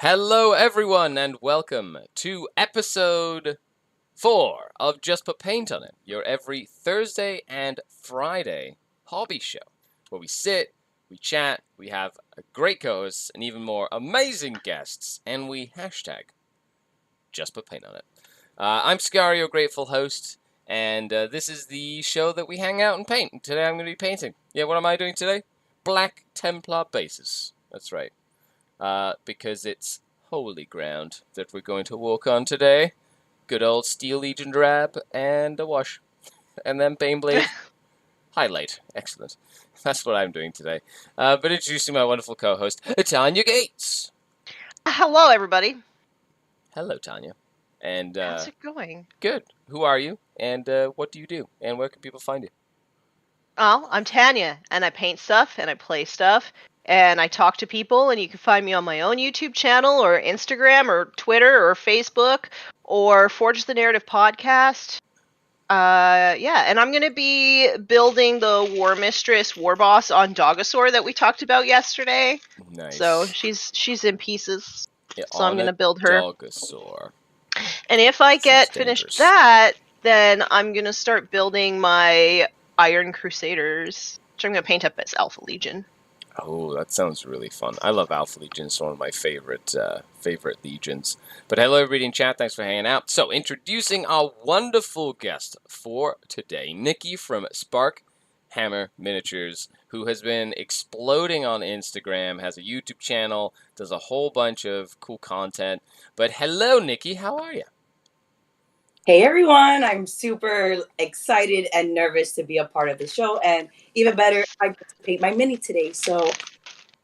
Hello, everyone, and welcome to episode 4 of Just Put Paint on It, your every Thursday and Friday hobby show, where we sit, we chat, we have a great co-hosts, and even more amazing guests, and we hashtag Just Put Paint on It. I'm Skari, your grateful host, and this is the show that we hang out and paint. And today I'm going to be painting. Yeah, what am I doing today? Black Templar bases. That's right. Because it's holy ground that we're going to walk on today. Good old Steel Legion drab and a wash. And then Baneblade highlight. Excellent. That's what I'm doing today. But introducing my wonderful co-host, Tanya Gates. Hello, everybody. Hello, Tanya. And how's it going? Good. Who are you? And what do you do? And where can people find you? Well, I'm Tanya, and I paint stuff, and I play stuff, and I talk to people, and you can find me on my own YouTube channel, or Instagram, or Twitter, or Facebook, or Forge the Narrative podcast. And I'm going to be building the War Mistress War Boss on Dogosaur that we talked about yesterday. Nice. So she's in pieces, yeah, so I'm going to build her. Dogosaur. And if I get finished that, then I'm going to start building my Iron Crusaders, which I'm going to paint up as Alpha Legion. Oh, that sounds really fun. I love Alpha Legion. It's one of my favorite legions. But hello, everybody in chat. Thanks for hanging out. So, introducing our wonderful guest for today, Nikki from Sparkhammer Miniatures, who has been exploding on Instagram, has a YouTube channel, does a whole bunch of cool content. But hello, Nikki. How are you? Hey everyone, I'm super excited and nervous to be a part of the show, and even better, I get to paint my mini today, so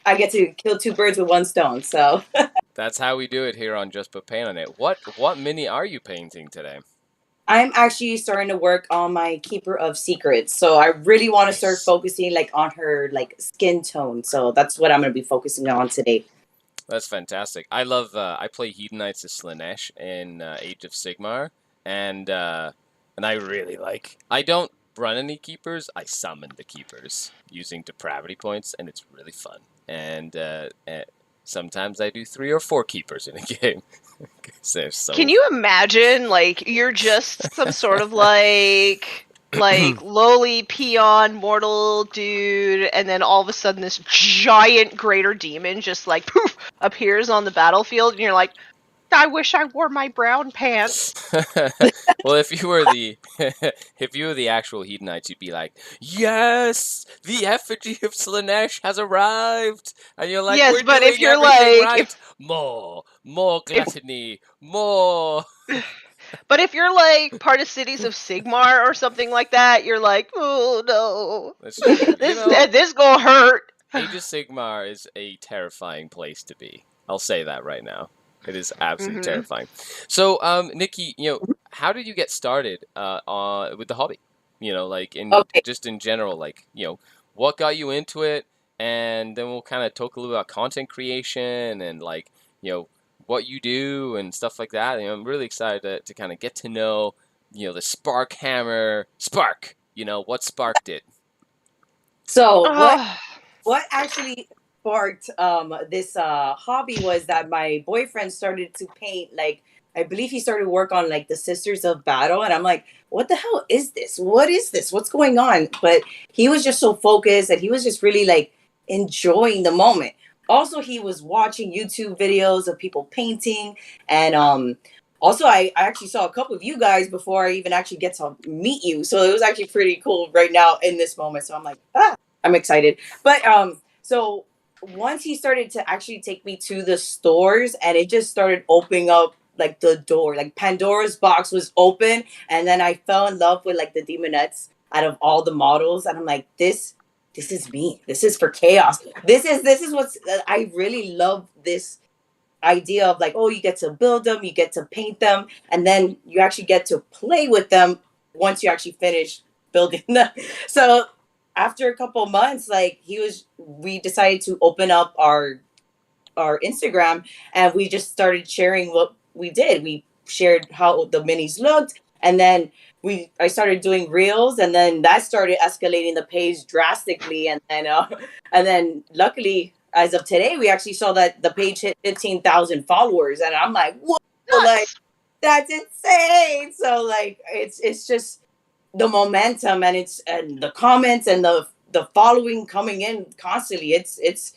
I get to kill two birds with one stone, so. That's how we do it here on Just Put Paint on It. What mini are you painting today? I'm actually starting to work on my Keeper of Secrets, so I really want to start focusing on her skin tone, so that's what I'm going to be focusing on today. That's fantastic. I love, I play Hedonites as Slaanesh in Age of Sigmar. And I really I don't run any keepers, I summon the keepers using depravity points, and it's really fun. And sometimes I do 3 or 4 keepers in a game. Can you imagine, you're just some sort of lowly peon mortal dude, and then all of a sudden this giant greater demon just poof appears on the battlefield, and you're like, I wish I wore my brown pants. Well, if you were the actual Hedonites, you'd be like, yes, the effigy of Slaanesh has arrived, and you're like, yes, but if you're right. more gluttony, more. But if you're part of Cities of Sigmar or something like that, you're like, oh no, this gonna hurt. Age of Sigmar is a terrifying place to be. I'll say that right now. It is absolutely terrifying. So, Nikki, how did you get started with the hobby? Just in general, what got you into it? And then we'll kind of talk a little about content creation and what you do and stuff like that. I'm really excited to kind of get to know, the Sparkhammer Spark. What sparked it. So what actually sparked this hobby was that my boyfriend started to paint, I believe he started work on the Sisters of Battle, and I'm like, what the hell is this? What is this? What's going on? But he was just so focused, and he was just really enjoying the moment. Also, he was watching YouTube videos of people painting, and also I actually saw a couple of you guys before I even actually get to meet you, so it was actually pretty cool right now in this moment. So I'm like, I'm excited. But so once he started to actually take me to the stores, and it just started opening up the door, Pandora's box was open, and then I fell in love with the demonettes out of all the models, and I'm like, this is me. This is for chaos. This is what's I really love this idea of you get to build them, you get to paint them, and then you actually get to play with them once you actually finish building them. So after a couple months, we decided to open up our Instagram, and we just started sharing what we did. We shared how the minis looked, and then I started doing reels, and then that started escalating the page drastically, and then luckily as of today, we actually saw that the page hit 15,000 followers, and I'm like, whoa, Nuts. like that's insane. So like it's just the momentum, and the comments and the following coming in constantly. It's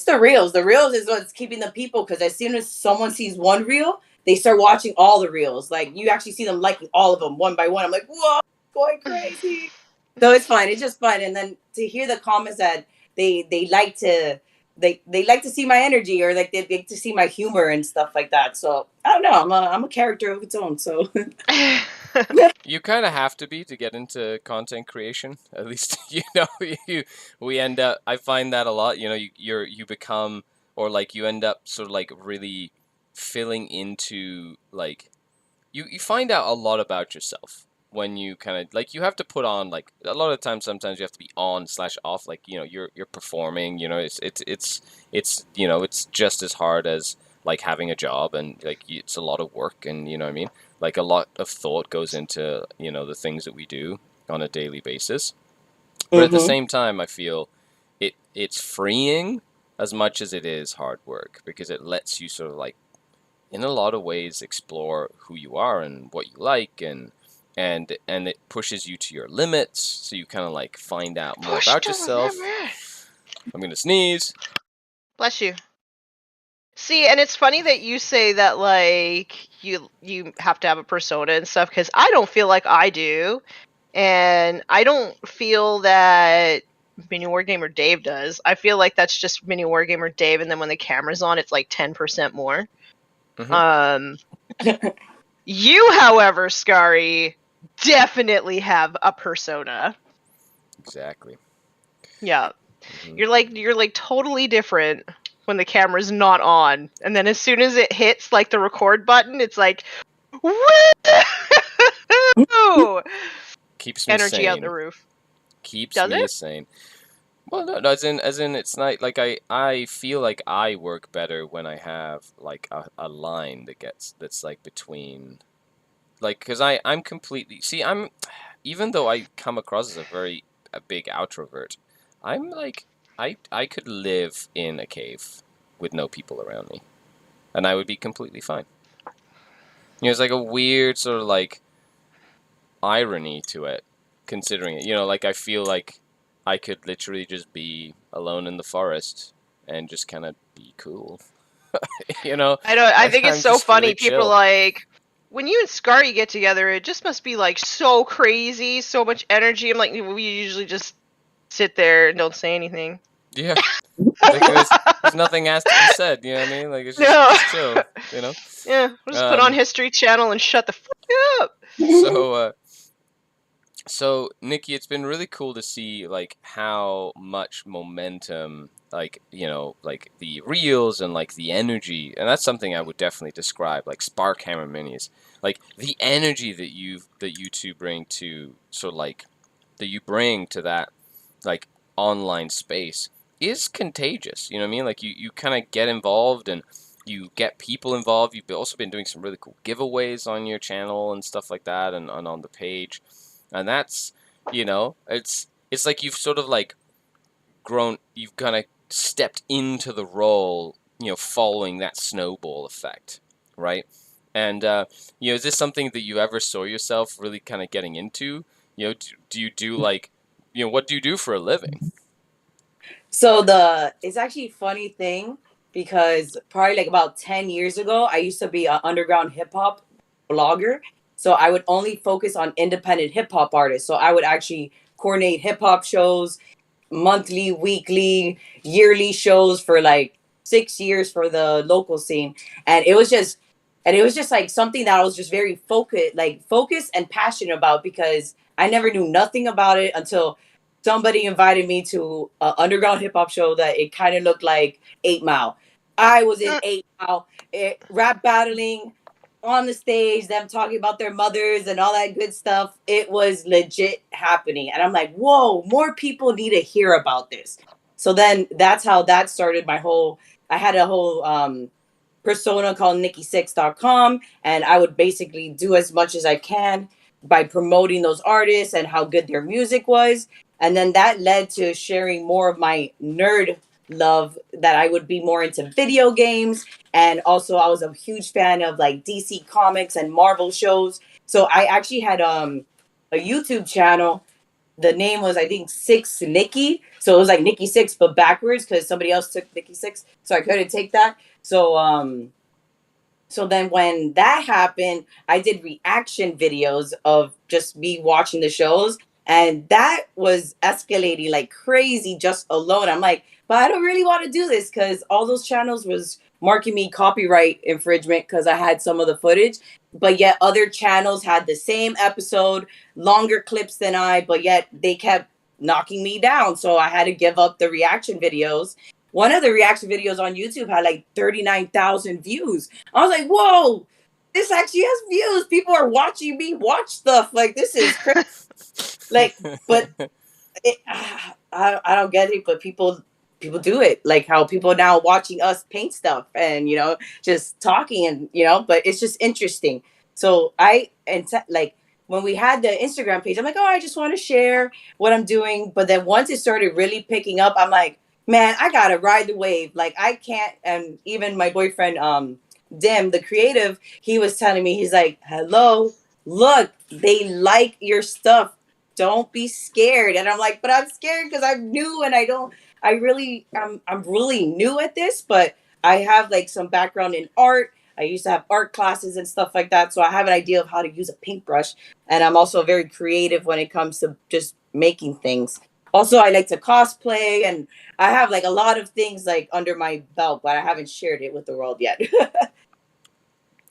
the reels. The reels is what's keeping the people, because as soon as someone sees one reel, they start watching all the reels. Like you actually see them liking all of them one by one. I'm like, whoa, going crazy. So it's fun. It's just fun. And then to hear the comments that they like to they like to see my energy, or like they like to see my humor and stuff like that. So I don't know. I'm a character of its own. So You kind of have to be to get into content creation. At least we end up. I find that a lot. You become, or like you end up sort of like really filling into, like you find out a lot about yourself when you kind of like, you have to put on, like a lot of times, sometimes you have to be on / off, like you're performing. It's just as hard as like having a job, and like it's a lot of work, and you know what I mean. Like a lot of thought goes into the things that we do on a daily basis. But at the same time, I feel it's freeing as much as it is hard work, because it lets you sort of like, in a lot of ways, explore who you are and what you like, and it pushes you to your limits, so you kind of like find out more about yourself. I'm gonna sneeze. Bless you. See, and it's funny that you say that, like, you have to have a persona and stuff, because I don't feel like I do, and I don't feel that Mini Wargamer Dave does. I feel like that's just Mini Wargamer Dave, and then when the camera's on, it's like 10% more. You, however, Skari, definitely have a persona. Exactly. Yeah. You're like totally different when the camera's not on, and then as soon as it hits like the record button, it's like, woo! Keeps me Energy sane. out the roof. Keeps Does me it? sane. Well, no, as in it's not like I feel like I work better when I have like a line that's like between, like, because I'm completely, see, even though I come across as a big outrovert, I'm like, I could live in a cave with no people around me, and I would be completely fine. It's like a weird sort of like irony to it, considering it. Like I feel like I could literally just be alone in the forest and just kind of be cool. I know. I think it's I'm so just funny. really People chill. like, when you and Skari get together, it just must be like so crazy, so much energy. I'm like, we usually just sit there and don't say anything. Yeah. Like there's nothing has to be said, you know what I mean? Like it's just chill, Yeah, we'll just put on History Channel and shut the fuck up. So Nikki, it's been really cool to see like how much momentum, like like the reels and like the energy, and that's something I would definitely describe, like Sparkhammer minis, like the energy that you two bring to that you bring to that like online space is contagious. You know what I mean? Like you kind of get involved, and you get people involved. You've also been doing some really cool giveaways on your channel and stuff like that, and on the page. And that's, it's like you've sort of like grown, you've kind of stepped into the role, following that snowball effect, right? And, is this something that you ever saw yourself really kind of getting into? Do you do like, what do you do for a living? So it's actually a funny thing, because probably like about 10 years ago, I used to be an underground hip hop blogger. So I would only focus on independent hip hop artists. So I would actually coordinate hip hop shows, monthly, weekly, yearly shows for like 6 years for the local scene. And it was just like something that I was just very focused and passionate about, because I never knew nothing about it until somebody invited me to an underground hip hop show that it kind of looked like 8 Mile. I was in 8 Mile, rap battling on the stage, them talking about their mothers and all that good stuff. It was legit happening. And I'm like, whoa, more people need to hear about this. So then that's how that started I had a whole persona called Nikki6.com, and I would basically do as much as I can by promoting those artists and how good their music was. And then that led to sharing more of my nerd love that I would be more into video games. And also I was a huge fan of like DC Comics and Marvel shows. So I actually had a YouTube channel. The name was, I think, Six Nikki. So it was like Nikki Six, but backwards because somebody else took Nikki Six. So I couldn't take that. So then when that happened, I did reaction videos of just me watching the shows. And that was escalating like crazy just alone. I'm like, but I don't really want to do this because all those channels was marking me copyright infringement because I had some of the footage. But yet other channels had the same episode, longer clips than but yet they kept knocking me down. So I had to give up the reaction videos. One of the reaction videos on YouTube had like 39,000 views. I was like, whoa, this actually has views. People are watching me watch stuff. Like, this is crazy. Like, but I don't get it, but people do it. Like how people now watching us paint stuff and, just talking and, but it's just interesting. So like when we had the Instagram page, I'm like, oh, I just want to share what I'm doing. But then once it started really picking up, I'm like, man, I gotta ride the wave. Like I can't. And even my boyfriend, Dim, the creative, he was telling me, he's like, hello, look, they like your stuff. Don't be scared. And I'm like, but I'm scared because I'm new and I'm really new at this, but I have like some background in art. I used to have art classes and stuff like that. So I have an idea of how to use a paintbrush. And I'm also very creative when it comes to just making things. Also, I like to cosplay and I have like a lot of things like under my belt, but I haven't shared it with the world yet.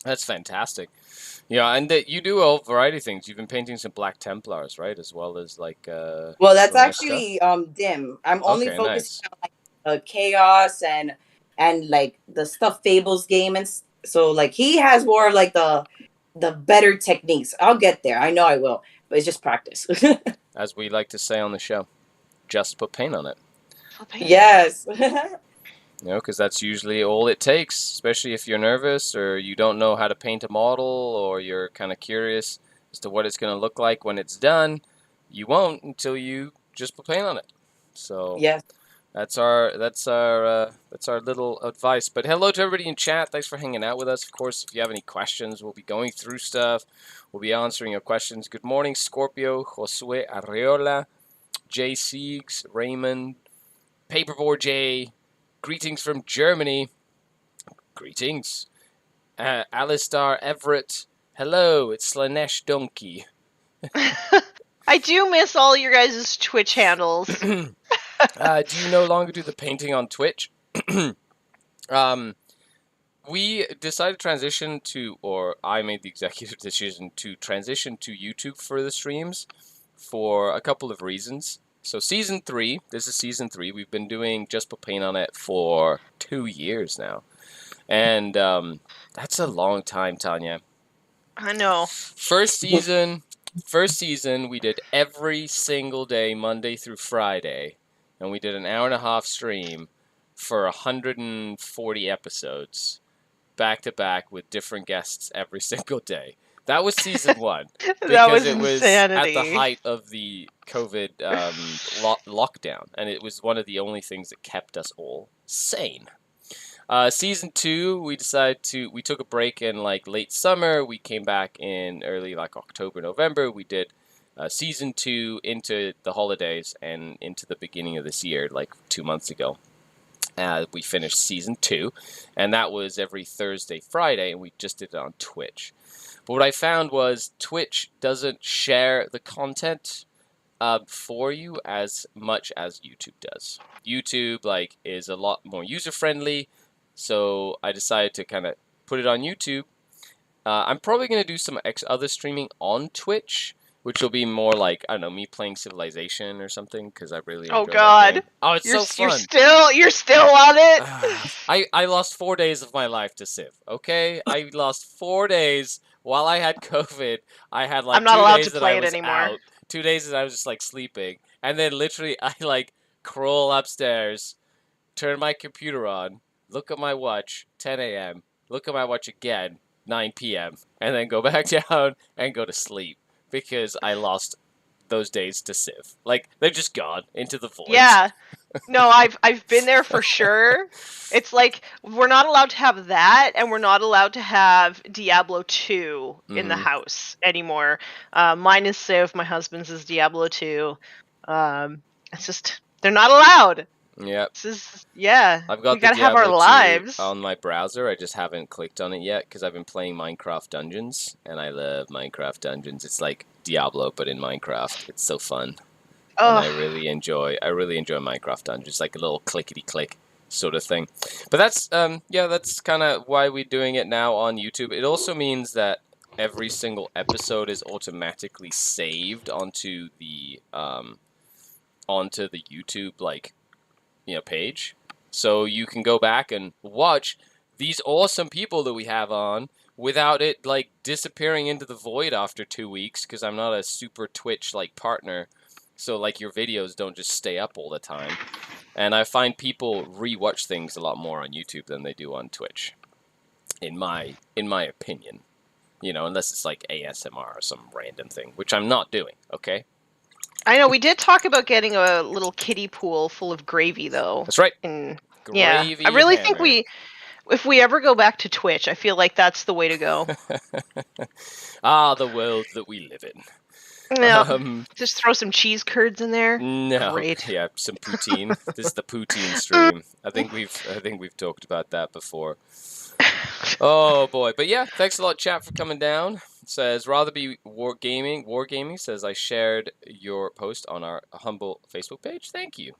That's fantastic. Yeah, and you do a variety of things. You've been painting some Black Templars, right? As well as like well, that's Slanesh stuff? actually Dim. I'm only Okay, focusing nice. on like chaos and like the stuff Fables game and so like he has more of like the better techniques. I'll get there. I know I will, but it's just practice. As we like to say on the show, just put paint on it. Yes. Because that's usually all it takes, especially if you're nervous or you don't know how to paint a model or you're kind of curious as to what it's going to look like when it's done. You won't until you just put paint on it. So yes. that's our little advice. But hello to everybody in chat. Thanks for hanging out with us. Of course, if you have any questions, we'll be going through stuff. We'll be answering your questions. Good morning, Scorpio, Josue Arreola, Jay Siegs, Raymond, Paperboard J. Greetings from Germany. Greetings. Alistar Everett. Hello, it's Slanesh Donkey. I do miss all your guys' Twitch handles. Do you no longer do the painting on Twitch? We decided to transition to, or I made the executive decision to transition to YouTube for the streams for a couple of reasons. So season 3, this is season 3. We've been doing Just Put Paint on It for 2 years now. And that's a long time, Tanya. I know. First season, we did every single day, Monday through Friday. And we did an hour-and-a-half stream for 140 episodes, back-to-back with different guests every single day. That was season 1. That was it was insanity. at the height of the COVID lockdown, and it was one of the only things that kept us all sane. Season 2, we took a break in like late summer. We came back in early like October, November. We did season 2 into the holidays and into the beginning of this year, like 2 months ago. We finished season 2, and that was every Thursday, Friday, and we just did it on Twitch. But what I found was Twitch doesn't share the content for you as much as YouTube does. YouTube is a lot more user-friendly, so I decided to kind of put it on YouTube. I'm probably going to do some other streaming on Twitch, which will be more like, I don't know, me playing Civilization or something, because I really enjoy that game. Oh, it's so fun. You're still on it? I lost 4 days of my life to Civ, okay? I lost 4 days while I had COVID. I had like I'm not 2 allowed days to that play I it was anymore. out. 2 days that I was just like sleeping. And then literally I crawl upstairs, turn my computer on, look at my watch, 10 a.m., look at my watch again, 9 p.m., and then go back down and go to sleep because I lost those days to Civ. They're just gone into the void. Yeah. No, I've been there for sure. It's like we're not allowed to have that, and we're not allowed to have Diablo 2 in the house anymore. Mine is Civ, my husband's is Diablo 2. It's just they're not allowed. Yep. I've got we gotta the have our Diablo 2 lives. on my browser. I just haven't clicked on it yet because I've been playing Minecraft Dungeons, and I love Minecraft Dungeons. It's like Diablo, but in Minecraft. It's so fun. And I really enjoy Minecraft Dungeons. It's like a little clickety-click sort of thing. But that's that's kind of why we're doing it now on YouTube. It also means that every single episode is automatically saved onto the YouTube page. So you can go back and watch these awesome people that we have on without it like disappearing into the void after 2 weeks, because I'm not a super Twitch like partner. So like your videos don't just stay up all the time. And I find people rewatch things a lot more on YouTube than they do on Twitch. In my opinion. Unless it's like ASMR or some random thing, which I'm not doing, okay? I know, we did talk about getting a little kiddie pool full of gravy though. That's right. I really think if we ever go back to Twitch, I feel like that's the way to go. The world that we live in. Yeah, just throw some cheese curds in there. No, great. Yeah, some poutine. This is the poutine stream. I think we've talked about that before. Oh boy, but yeah, thanks a lot, chat, for coming down. It says rather be wargaming. Wargaming says I shared your post on our humble Facebook page. Thank you.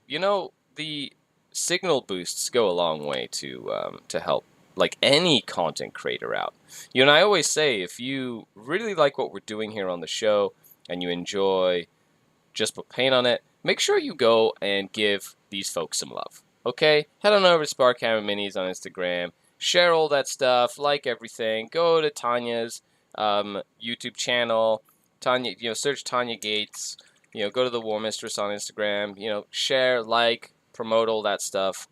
The signal boosts go a long way to help like any content creator out. And I always say if you really like what we're doing here on the show, and you enjoy Just Put Paint on It, make sure you go and give these folks some love. Okay? Head on over to Sparkhammer Minis on Instagram. Share all that stuff. Like everything. Go to Tanya's YouTube channel. Tanya, search Tanya Gates. Go to the War Mistress on Instagram. Share, like, promote all that stuff.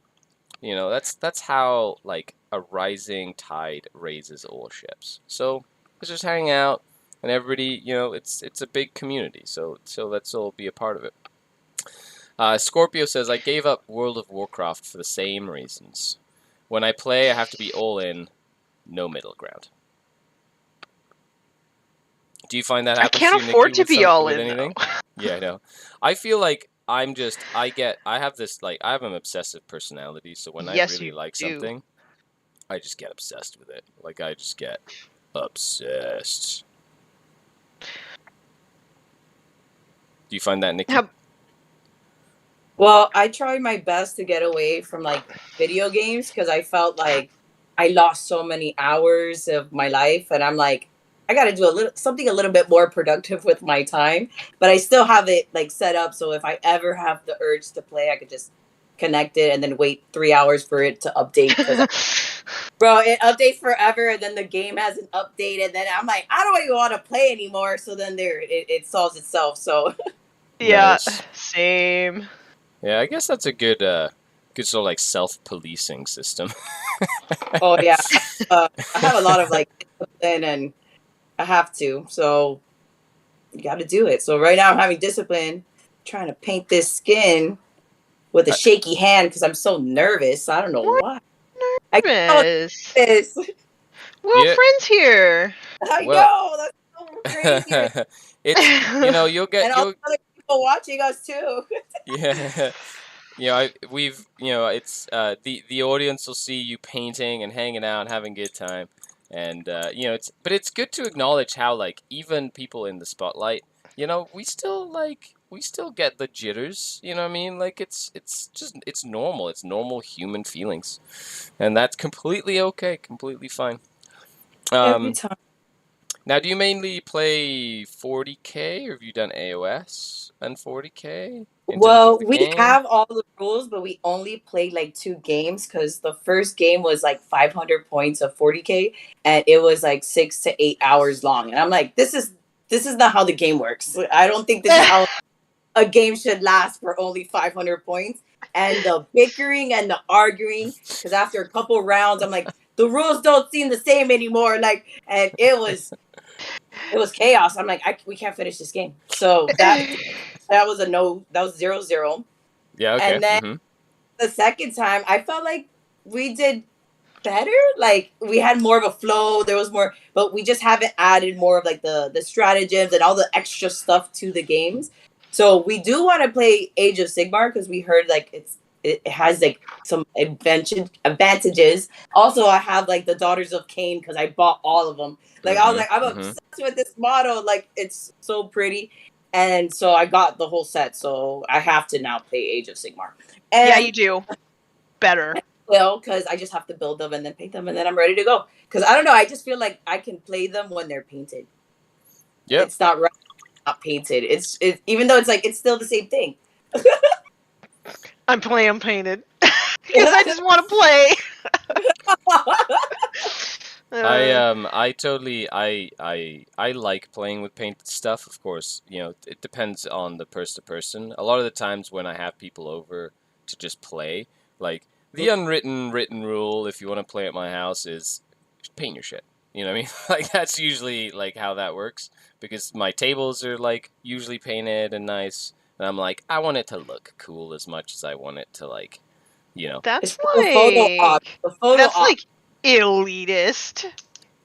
That's how like a rising tide raises all ships. So let's just hang out. And everybody, it's a big community, so let's all be a part of it. Scorpio says, I gave up World of Warcraft for the same reasons. When I play, I have to be all in, no middle ground. Do you find that happens to you, I can't afford to be all in, anything? Yeah, I know. I feel like I have this, like, I have an obsessive personality, so when I really like something, I just get obsessed with it. Like, I just get obsessed. Do you find that, Nikki? Well, I tried my best to get away from like video games because I felt like I lost so many hours of my life, and I'm like, I got to do something a little bit more productive with my time. But I still have it like set up so if I ever have the urge to play, I could just connect it and then wait 3 hours for it to update. Bro, it updates forever, and then the game hasn't updated. Then I'm like, I don't even want to play anymore. So then it solves itself. So yeah, same. Yeah, I guess that's a good sort of like self-policing system. Oh yeah, I have a lot of like discipline, and I have to. So you got to do it. So right now I'm having discipline, trying to paint this skin with a shaky hand because I'm so nervous. I don't know why. Nervous. Well, friends here. I know. That's so crazy. It's you'll get and all other people watching us too. Yeah. It's the audience will see you painting and hanging out and having a good time, and it's good to acknowledge how like even people in the spotlight, we still get the jitters, you know what I mean? Like it's normal. It's normal human feelings. And that's completely okay, completely fine. Every time. Now, do you mainly play 40K, or have you done AOS and 40K? Well, we have all the rules, but we only played like 2 games because the first game was like 500 points of 40K, and it was like 6 to 8 hours long. And I'm like, this is not how the game works. I don't think this is how a game should last for only 500 points. And the bickering and the arguing, because after a couple rounds, I'm like, the rules don't seem the same anymore. Like, and it was chaos. I'm like, we can't finish this game. So that was a no. That was 0-0. Yeah. Okay. And then the second time, I felt like we did better. Like we had more of a flow. There was more, but we just haven't added more of like the stratagems and all the extra stuff to the games. So we do want to play Age of Sigmar because we heard like it has like some advantages. Also, I have like the Daughters of Cain because I bought all of them. Like I was like, I'm obsessed with this model. Like it's so pretty, and so I got the whole set. So I have to now play Age of Sigmar. And yeah, you do better. Well, because I just have to build them and then paint them, and then I'm ready to go. Because I don't know, I just feel like I can play them when they're painted. Yeah, it's not right, not painted. It's even though it's like it's still the same thing. I'm playing unpainted because I just want to play. I like playing with painted stuff. Of course, you know, it depends on the person to person. A lot of the times when I have people over to just play, like the unwritten written rule, if you want to play at my house, is paint your shit. You know what I mean? Like that's usually like how that works because my tables are like usually painted and nice, and I'm like I want it to look cool as much as I want it to like, you know. That's the photo op. The photo that's op. like elitist.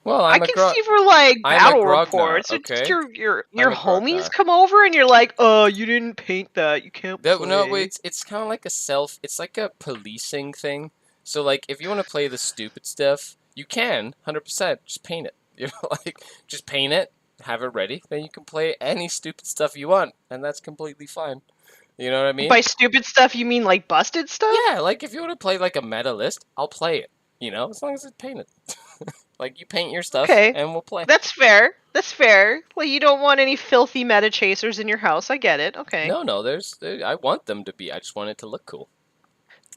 Well, I can see for like battle reports. Okay? It's your Grognard. homies come over and you're like, oh, you didn't paint that. You can't play. No, it's kind of like it's like a policing thing. So like, if you want to play the stupid stuff, you can 100% just paint it. You know, like just paint it, have it ready, then you can play any stupid stuff you want, and that's completely fine. You know what I mean? By stupid stuff, you mean like busted stuff? Yeah, like if you want to play like a meta list, I'll play it. You know, as long as it's painted. Like you paint your stuff, Okay. and we'll play. That's fair. That's fair. Well, you don't want any filthy meta chasers in your house. I get it. Okay. No, I want them to be. I just want it to look cool.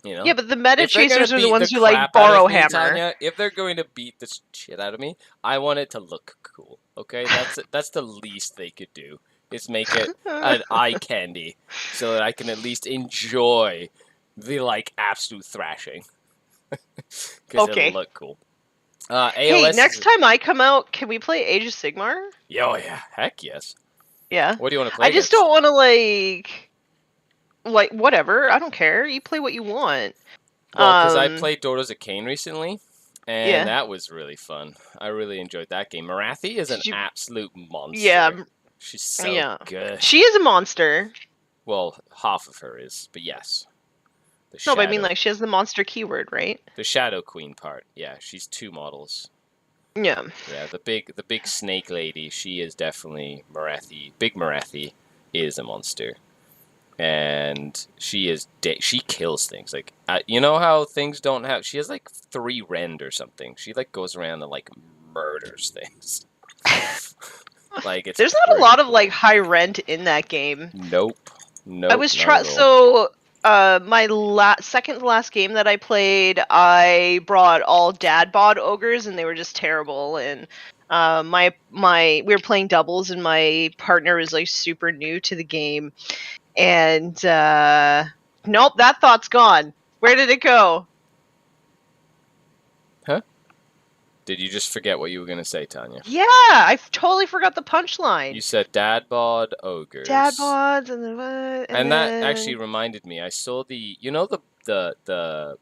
You know? Yeah, but the meta If they're gonna chasers are the beat ones the who like crap out borrow of me, hammer. Tanya, if they're going to beat the shit out of me, I want it to look cool. Okay, that's the least they could do is make it an eye candy, so that I can at least enjoy the like absolute thrashing. Because Okay. it'll look cool. Hey, AOS next time I come out, can we play Age of Sigmar? Oh yeah, heck yes. Yeah. What do you want to play? I just don't want to like whatever. I don't care. You play what you want. Well, because I played Daughters of Cain recently, and Yeah. that was really fun. I really enjoyed that game. Marathi is an absolute monster. Yeah. She's so good. She is a monster. Well, half of her is, but yes. No, but I mean, like, she has the monster keyword, right? The Shadow Queen part. Yeah, she's two models. Yeah. Yeah, the big snake lady. She is definitely Marathi. Big Marathi is a monster, and she is she kills things. Like you know how things don't have. She has like 3 rend or something. She like goes around and like murders things. Like it's. There's not a lot of like high rent in that game. Nope. I was my second to last game that I played, I brought all dad bod ogres, and they were just terrible. And we were playing doubles, and my partner was like super new to the game, and nope, that thought's gone. Where did it go? Huh? Did you just forget what you were gonna say, Tanya? Yeah, I totally forgot the punchline. You said dad bod ogres. Dad bods and what? And that actually reminded me. I saw the the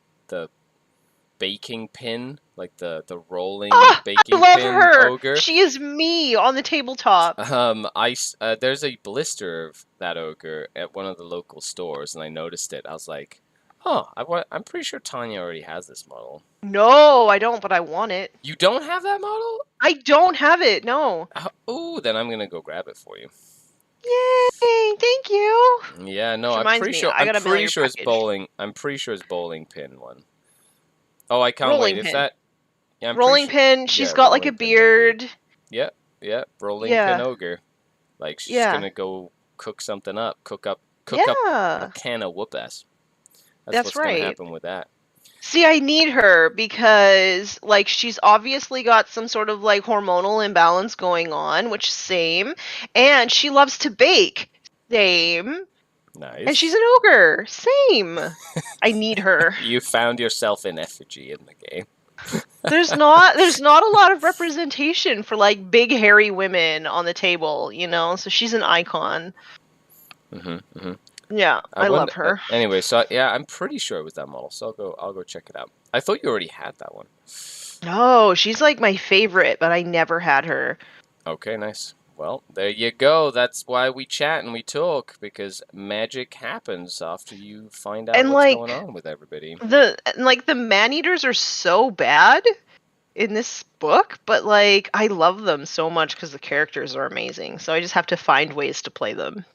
baking pin, like the rolling baking I love pin her. ogre. She is me on the tabletop. There's a blister of that ogre at one of the local stores, and I noticed it. I was like, huh, I'm pretty sure Tanya already has this model. No, I don't, but I want it. You don't have that model? I don't have it, no. Oh, then I'm gonna go grab it for you. Yay, thank you. Yeah, no, Which I'm reminds pretty me, sure. I got a I'm pretty mail sure it's package. bowling. I'm pretty sure it's bowling pin one. Oh, I can't Rolling wait. Is pin. that? Yeah, I'm Rolling pretty sure. pin, she's Yeah, got like a rolling pin beard. Yeah, rolling Yeah. pin ogre. Like she's Yeah. gonna go cook something up, cook up Yeah. a can of whoop ass. That's what's right. gonna happen with that. See, I need her because, like, she's obviously got some sort of, like, hormonal imbalance going on, which same. And she loves to bake. Same. Nice. And she's an ogre. Same. I need her. You found yourself in effigy in the game. There's not a lot of representation for, like, big hairy women on the table, you know? So she's an icon. Yeah, I love her. Anyway, so yeah, I'm pretty sure it was that model. So I'll go check it out. I thought you already had that one. No, she's like my favorite, but I never had her. Okay, nice. Well, there you go. That's why we chat and we talk, because magic happens after you find out And what's like going on with everybody. the man-eaters are so bad in this book, but like I love them so much because the characters are amazing. So I just have to find ways to play them.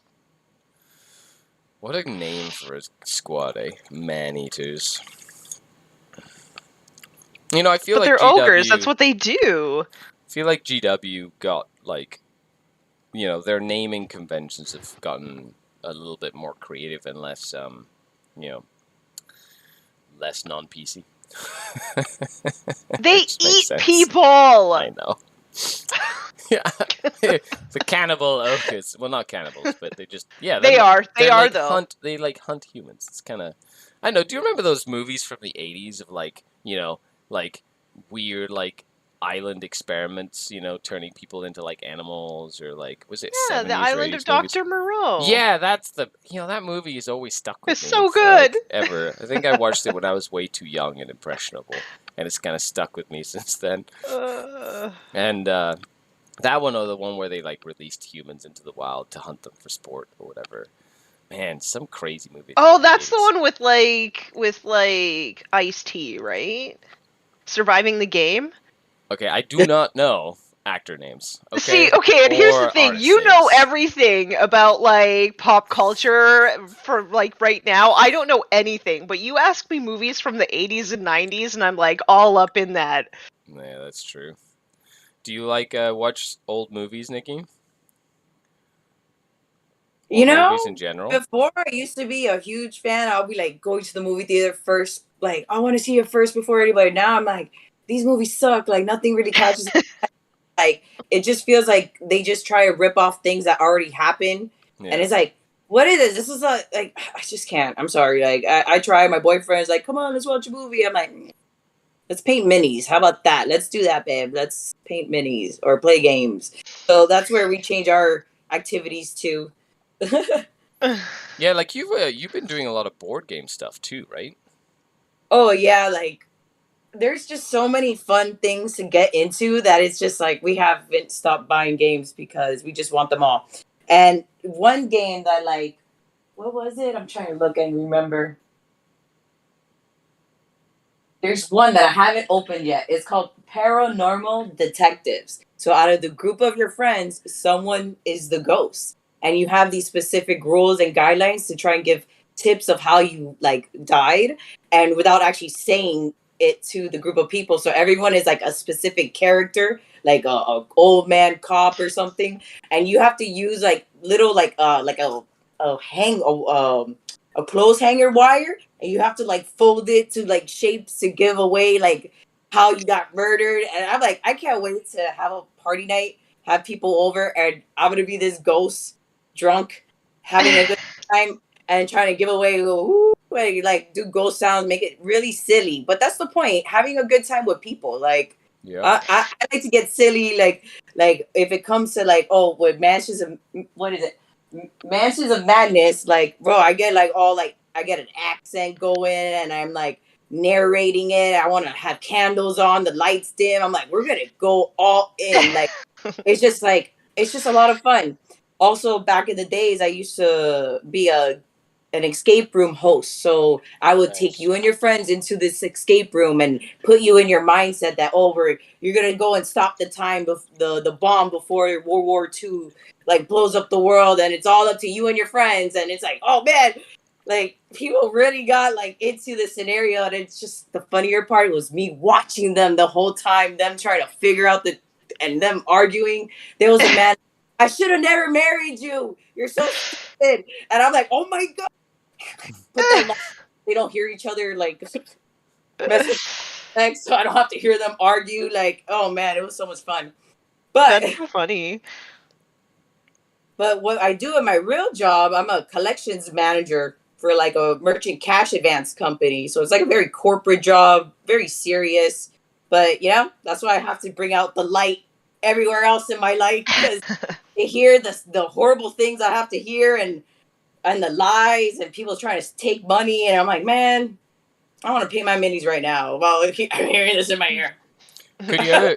What a name for a squad, eh? Man-eaters. You know, I feel But like they're GW... ogres, that's what they do. I feel like GW got, like, you know, their naming conventions have gotten a little bit more creative and less, you know, less non-PC. They Which makes eat sense. people! I know. Yeah. The cannibal ogres. Well, not cannibals, but they just... Yeah, They are like though. They, like, hunt humans. It's kind of... I know, do you remember those movies from the 80s of, like, you know, like, weird, like, island experiments, you know, turning people into, like, animals, or, like, was it 70s Yeah, the or Island 80s of Dr. movies? Moreau. Yeah, that's the... You know, that movie has always stuck with It's me so for, good. like, ever. I think I watched it when I was way too young and impressionable, and it's kind of stuck with me since then. And, that one, or the one where they, like, released humans into the wild to hunt them for sport or whatever. Man, some crazy movie. Oh, that's the one with like Ice-T, right? Surviving the Game. Okay, I do not know actor names. Okay? See, okay, and here's the Or thing. artist You know names. everything about, like, pop culture for, like, right now. I don't know anything, but you ask me movies from the 80s and 90s, and I'm, like, all up in that. Yeah, that's true. Do you, like, watch old movies, Nikki? You know, movies in general? before I used to be a huge fan. I'll be like going to the movie theater first. Like, I want to see it first before anybody. Now I'm like, these movies suck. Like, nothing really catches. Like, it just feels like they just try to rip off things that already happened. Yeah. And it's like, what is this? This is like, I just can't. I'm sorry. Like, I try. My boyfriend's like, come on, let's watch a movie. I'm like, let's paint minis. How about that? Let's do that, babe. Let's paint minis or play games. So that's where we change our activities to. Yeah, like, you've been doing a lot of board game stuff too, right? Oh yeah, like there's just so many fun things to get into that it's just like we haven't stopped buying games because we just want them all. And one game that, like, what was it? I'm trying to look and remember. There's one that I haven't opened yet. It's called Paranormal Detectives. So out of the group of your friends, someone is the ghost. And you have these specific rules and guidelines to try and give tips of how you, like, died, and without actually saying it to the group of people. So everyone is like a specific character, like a old man cop or something, and you have to use like little like a clothes hanger wire, and you have to like fold it to like shapes to give away like how you got murdered. And I'm like, I can't wait to have a party night, have people over, and I'm gonna be this ghost drunk having a good time and trying to give away like do ghost sounds, make it really silly. But that's the point, having a good time with people. Like, Yeah. I like to get silly, like if it comes to like, oh, with Mansions of, what is it, Mansions of Madness, like, bro, I get like all like, I get an accent going and I'm like narrating it. I want to have candles on, the lights dim. I'm like, we're gonna go all in. Like, it's just a lot of fun. Also, back in the days, I used to be an escape room host. So I would take you and your friends into this escape room and put you in your mindset that, oh, you're gonna go and stop the time of the bomb before World War II like blows up the world, and it's all up to you and your friends. And it's like, oh man, like people really got like into the scenario. And it's just, the funnier part was me watching them the whole time, them trying to figure out and them arguing. There was a man, I should have never married you. You're so stupid. And I'm like, oh my God. But then they don't hear each other like mess with sex, so I don't have to hear them argue. Like, oh man, it was so much fun. But that's so funny. But what I do in my real job, I'm a collections manager for like a merchant cash advance company. So it's like a very corporate job, very serious. But you know, that's why I have to bring out the light everywhere else in my life, because they hear the horrible things I have to hear, and and the lies and people trying to take money, and I'm like, man, I want to pay my minis right now. Well, I'm hearing this in my ear. Could you ever?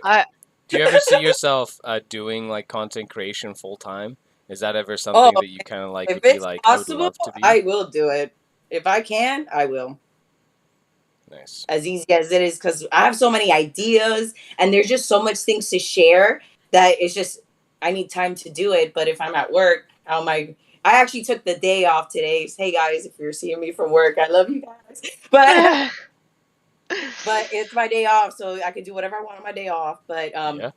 Do you ever see yourself doing like content creation full time? Is that ever something that you kind of like? If Would be it's like, possible, I would love to be. I will do it. If I can, I will. Nice. As easy as it is, because I have so many ideas and there's just so much things to share that it's just I need time to do it. But if I'm at work, how am I actually took the day off today. Hey guys, if you're seeing me from work, I love you guys. But it's my day off, so I can do whatever I want on my day off. But Yeah.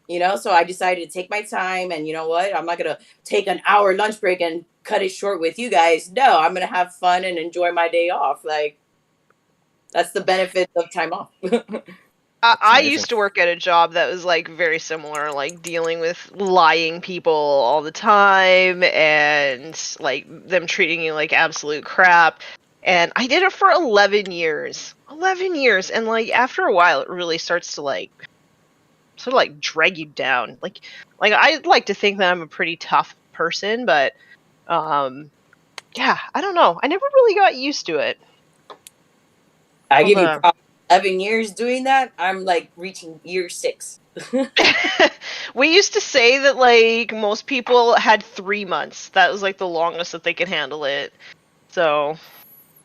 you know, so I decided to take my time, and you know what? I'm not gonna take an hour lunch break and cut it short with you guys. No, I'm gonna have fun and enjoy my day off. Like, that's the benefit of time off. I used to work at a job that was like very similar, like dealing with lying people all the time and like them treating you like absolute crap. And I did it for 11 years. 11 years. And like after a while, it really starts to like sort of like drag you down. Like I'd like to think that I'm a pretty tough person, but yeah, I don't know. I never really got used to it. I give you props. 11 years doing that. I'm like reaching year 6. We used to say that like most people had 3 months. That was like the longest that they could handle it. So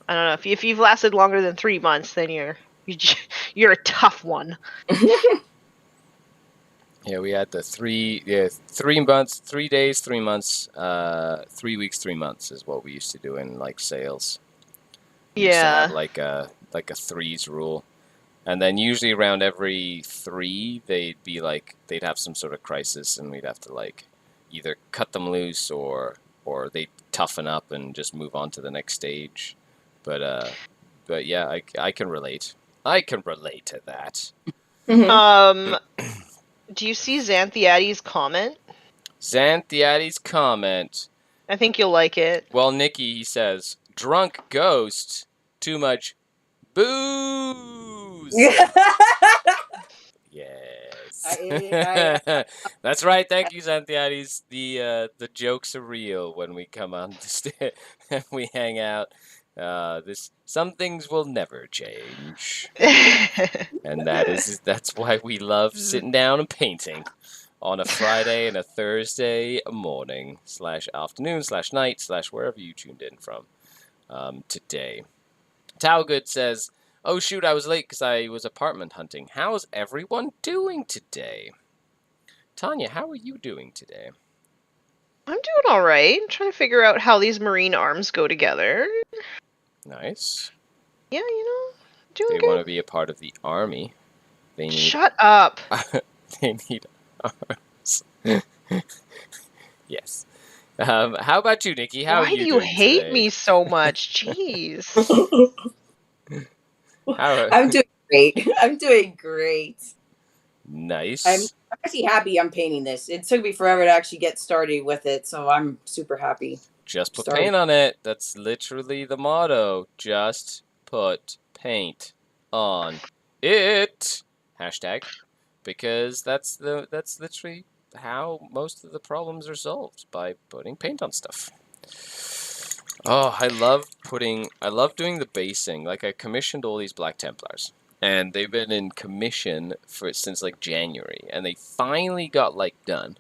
I don't know if you've lasted longer than 3 months, then you're a tough one. Yeah, we had the 3 months, 3 days, 3 months, 3 weeks, 3 months is what we used to do in like sales. We used to have like a threes rule. And then usually around every 3, they'd have some sort of crisis, and we'd have to like either cut them loose or they'd toughen up and just move on to the next stage. But yeah, I can relate. I can relate to that. Do you see Xanthiades' comment? Xanthiades' comment. I think you'll like it. Well, Nikki, he says, drunk ghost, too much booze. Yes. That's right. Thank you, Xanthiades. The jokes are real when we come on and we hang out. Some things will never change, and that's why we love sitting down and painting on a Friday and a Thursday morning / afternoon / night / wherever you tuned in from today. Talgood says, "Oh shoot, I was late because I was apartment hunting. How's everyone doing today?" Tanya, how are you doing today? I'm doing all right. I'm trying to figure out how these marine arms go together. Nice. Yeah, doing good. They want to be a part of the army. They need. Shut up. They need arms. Yes. How about you, Nikki? How are you doing? Why do you hate today? me so much? Jeez. I'm doing great. I'm doing great. Nice. I'm actually happy I'm painting this. It took me forever to actually get started with it, so I'm super happy. Just put paint on it. That's literally the motto. Just put paint on it. Hashtag. Because that's literally how most of the problems are solved, by putting paint on stuff. Oh, I love doing the basing. Like, I commissioned all these Black Templars, and they've been in commission since like January, and they finally got like done.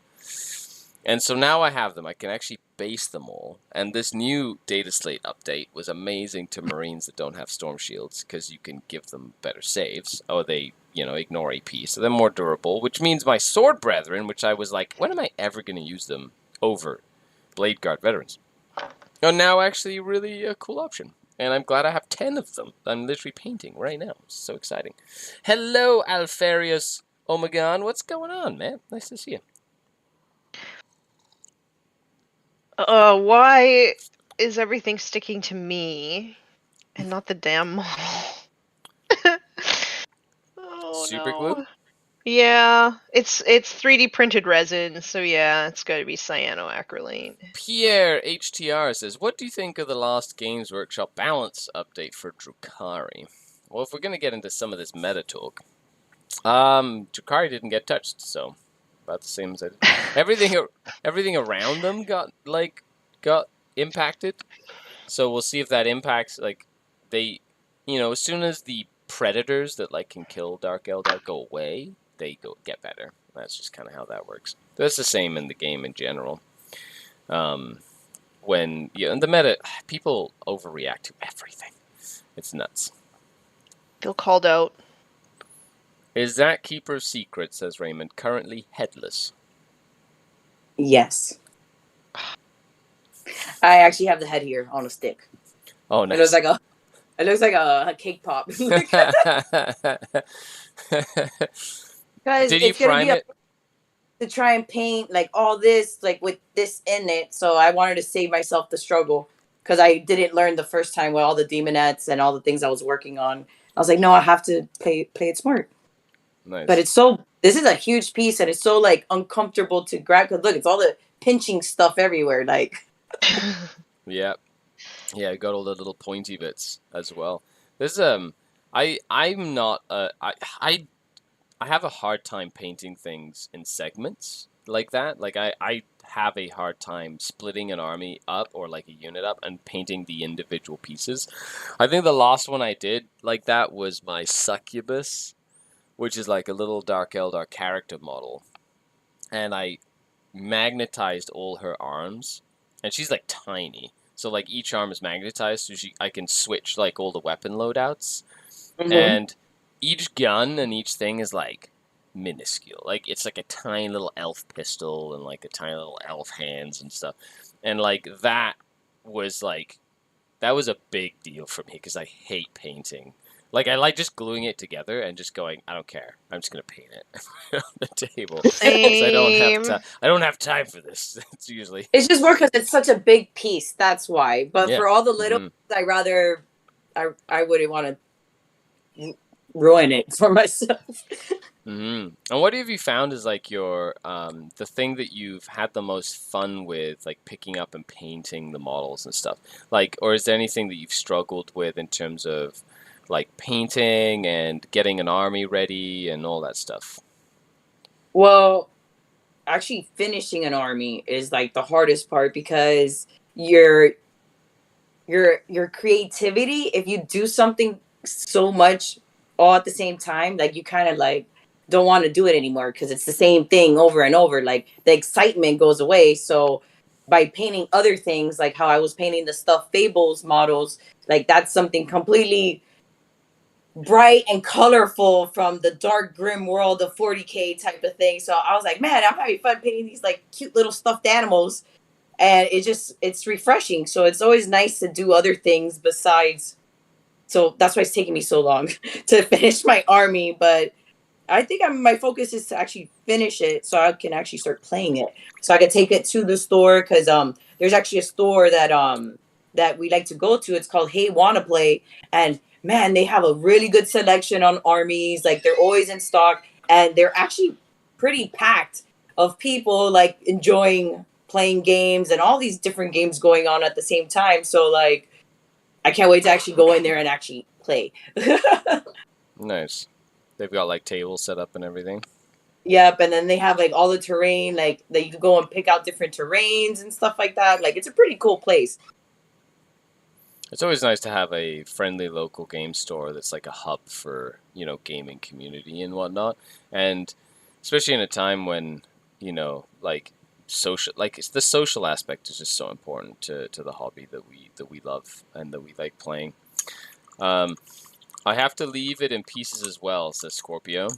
And so now I have them. I can actually base them all. And this new data slate update was amazing to Marines that don't have storm shields, because you can give them better saves. Oh, they, ignore AP, so they're more durable, which means my Sword Brethren, which I was like, when am I ever going to use them over Blade Guard veterans? Are now actually really a cool option. And I'm glad I have 10 of them. I'm literally painting right now. It's so exciting. Hello, Alfarius Omegon. What's going on, man? Nice to see you. Why is everything sticking to me and not the damn model? Super glue? Yeah, it's 3D printed resin, so yeah, it's got to be cyanoacrylate. Pierre HTR says, what do you think of the last Games Workshop balance update for Drukhari? Well, if we're going to get into some of this meta talk, Drukhari didn't get touched, so about the same as I did. Everything around them got impacted. So we'll see if that impacts, like, they, as soon as the predators that, like, can kill Dark Eldar go away, they get better. That's just kind of how that works. That's the same in the game in general. When, in the meta, people overreact to everything. It's nuts. Feel called out. Is that Keeper's secret, says Raymond, currently headless? I actually have the head here on a stick. Oh, nice. It looks like a cake pop. Did you prime it? To try and paint like all this, like with this in it. So I wanted to save myself the struggle because I didn't learn the first time with all the demonettes and all the things I was working on. I was like, no, I have to play it smart. Nice. But this is a huge piece and it's so like uncomfortable to grab. Cause look, it's all the pinching stuff everywhere. Like, yeah, I got all the little pointy bits as well. There's I'm not I have a hard time painting things in segments like that. Like I have a hard time splitting an army up or like a unit up and painting the individual pieces. I think the last one I did like that was my Succubus, which is like a little Dark Eldar character model. And I magnetized all her arms, and she's like tiny. So like each arm is magnetized, so I can switch like all the weapon loadouts. Mm-hmm. And each gun and each thing is like minuscule. Like it's like a tiny little elf pistol and like a tiny little elf hands and stuff. And like that was a big deal for me because I hate painting. Like I like just gluing it together and just going, I don't care. I'm just gonna paint it on the table. Same. I don't have time for this. It's just more because it's such a big piece. That's why. But yeah. For all the little, I wouldn't want to ruin it for myself. Mm-hmm. And what have you found is like your the thing that you've had the most fun with, like picking up and painting the models and stuff? Like, or is there anything that you've struggled with in terms of like painting and getting an army ready and all that stuff? Well, actually finishing an army is like the hardest part because your creativity, if you do something so much all at the same time, like you kind of like don't want to do it anymore because it's the same thing over and over. Like the excitement goes away. So by painting other things, like how I was painting the stuffed Fables models, like that's something completely bright and colorful from the dark grim world of 40K type of thing. So I was like, man, I'm having fun painting these like cute little stuffed animals, and it's refreshing. So it's always nice to do other things besides. So that's why it's taking me so long to finish my army. But I think my focus is to actually finish it so I can actually start playing it, so I can take it to the store, because there's actually a store that we like to go to. It's called Hey Wanna Play, and man, they have a really good selection on armies. Like they're always in stock, and they're actually pretty packed of people like enjoying playing games and all these different games going on at the same time. So like, I can't wait to actually go in there and actually play. Nice. They've got like tables set up and everything. Yep, and then they have like all the terrain, like that you can go and pick out different terrains and stuff like that. Like it's a pretty cool place. It's always nice to have a friendly local game store that's like a hub for, gaming community and whatnot. And especially in a time when, like social, like it's the social aspect is just so important to the hobby that we love and that we like playing. I have to leave it in pieces as well, says Scorpio.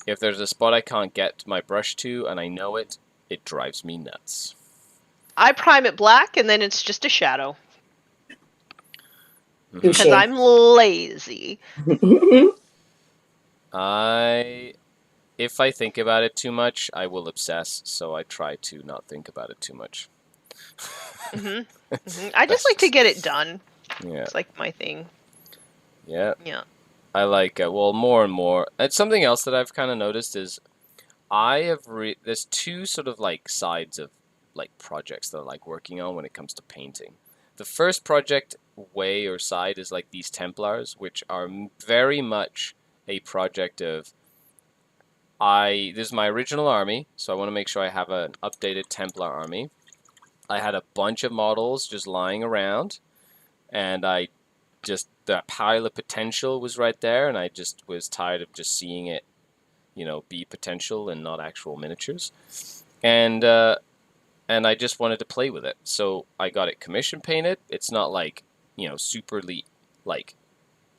If there's a spot I can't get my brush to and I know it, it drives me nuts. I prime it black and then it's just a shadow. Because I'm lazy. If I think about it too much, I will obsess, so I try to not think about it too much. I just like to get it done. Yeah. It's like my thing. Yeah. Yeah. I like, more and more. And something else that I've kind of noticed is there's two sort of like sides of like projects that I like working on when it comes to painting. The first project way or side is like these Templars, which are very much a project of this is my original army, so I want to make sure I have an updated Templar army. I had a bunch of models just lying around, and that pile of potential was right there, and I just was tired of just seeing it, be potential and not actual miniatures. And I just wanted to play with it. So I got it commission painted. It's not like, superly like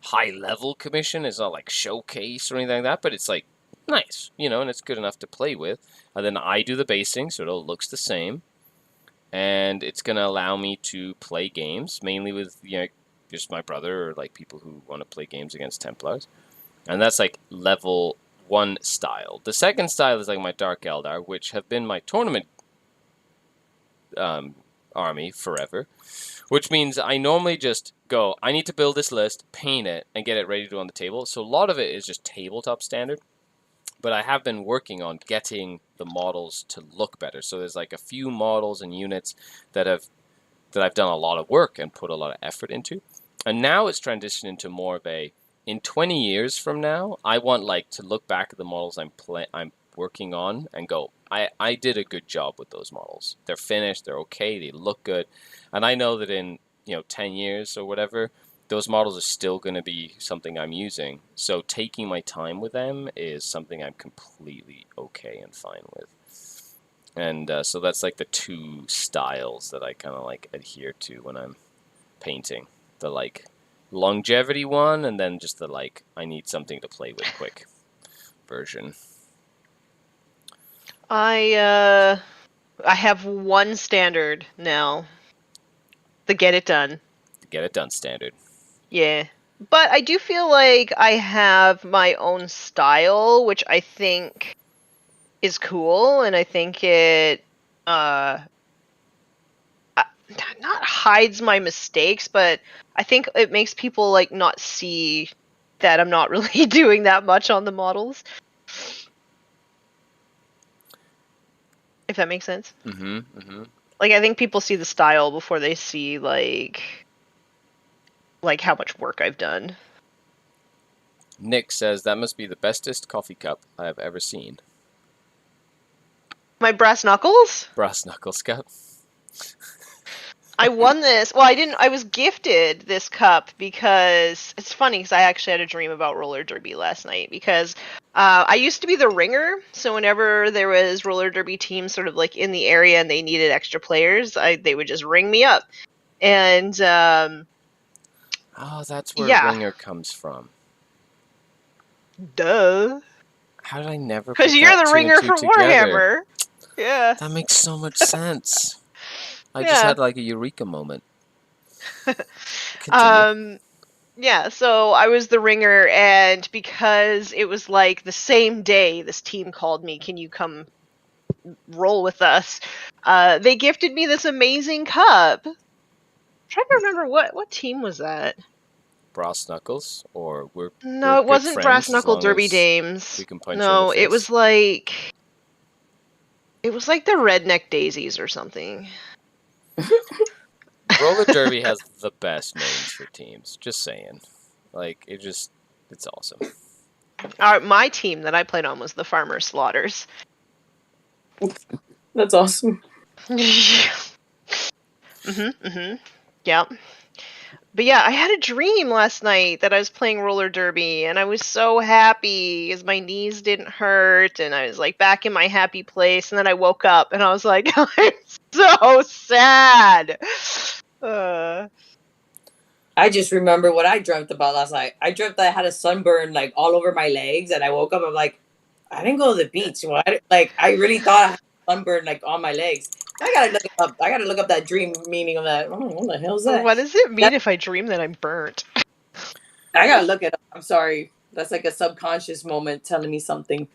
high level commission. It's not like showcase or anything like that, but it's like nice, and it's good enough to play with. And then I do the basing, so it all looks the same. And it's going to allow me to play games, mainly with, just my brother or like people who want to play games against Templars. And that's like level 1 style. The second style is like my Dark Eldar, which have been my tournament army forever, which means I normally just go, I need to build this list, paint it, and get it ready to go on the table. So a lot of it is just tabletop standard, but I have been working on getting the models to look better. So there's like a few models and units that I've done a lot of work and put a lot of effort into, and now it's transitioned into more of a, in 20 years from now, I want like to look back at the models I'm working on and go, I did a good job with those models. They're finished, they're okay, they look good. And I know that in, 10 years or whatever, those models are still going to be something I'm using. So taking my time with them is something I'm completely okay and fine with. And so that's like the 2 styles that I kind of like adhere to when I'm painting. The like longevity one, and then just the like, I need something to play with quick version. I have one standard now. The get it done. The get it done standard. Yeah. But I do feel like I have my own style, which I think is cool, and I think it not hides my mistakes, but I think it makes people like not see that I'm not really doing that much on the models. If that makes sense. Mm-hmm. Mm-hmm. Like, I think people see the style before they see like how much work I've done. Nick says that must be the bestest coffee cup I have ever seen. My brass knuckles? Brass knuckles cup. I won this. Well, I didn't. I was gifted this cup because it's funny because I actually had a dream about roller derby last night because I used to be the ringer. So whenever there was roller derby teams sort of like in the area and they needed extra players, they would just ring me up. And oh, that's where ringer comes from. Duh. How did I never? Because you're the ringer for Warhammer. Yeah. That makes so much sense. I just had like a eureka moment. Yeah, so I was the ringer, and because it was like the same day this team called me, can you come roll with us? They gifted me this amazing cup. I'm trying to remember what team was that? Brass Knuckles, or No, it wasn't Brass Knuckle Derby Dames. We can punch no, in the face. it was like the Redneck Daisies or something. Roller Derby has the best names for teams. Just saying. Like, it's awesome. My team that I played on was the Farmer Slaughters. That's awesome. Yeah. But yeah, I had a dream last night that I was playing roller derby, and I was so happy because my knees didn't hurt, and I was like back in my happy place, and then I woke up and I was like, I'm so sad. I just remember what I dreamt about last night. I dreamt that I had a sunburn like all over my legs, and I woke up. I'm like, I didn't go to the beach. Why? Like, I really thought I had sunburn like on my legs. I gotta look it up. I gotta look up that dream meaning of that. Oh, what the hell is that? What does it mean if I dream that I'm burnt? I gotta look it up. I'm sorry. That's like a subconscious moment telling me something.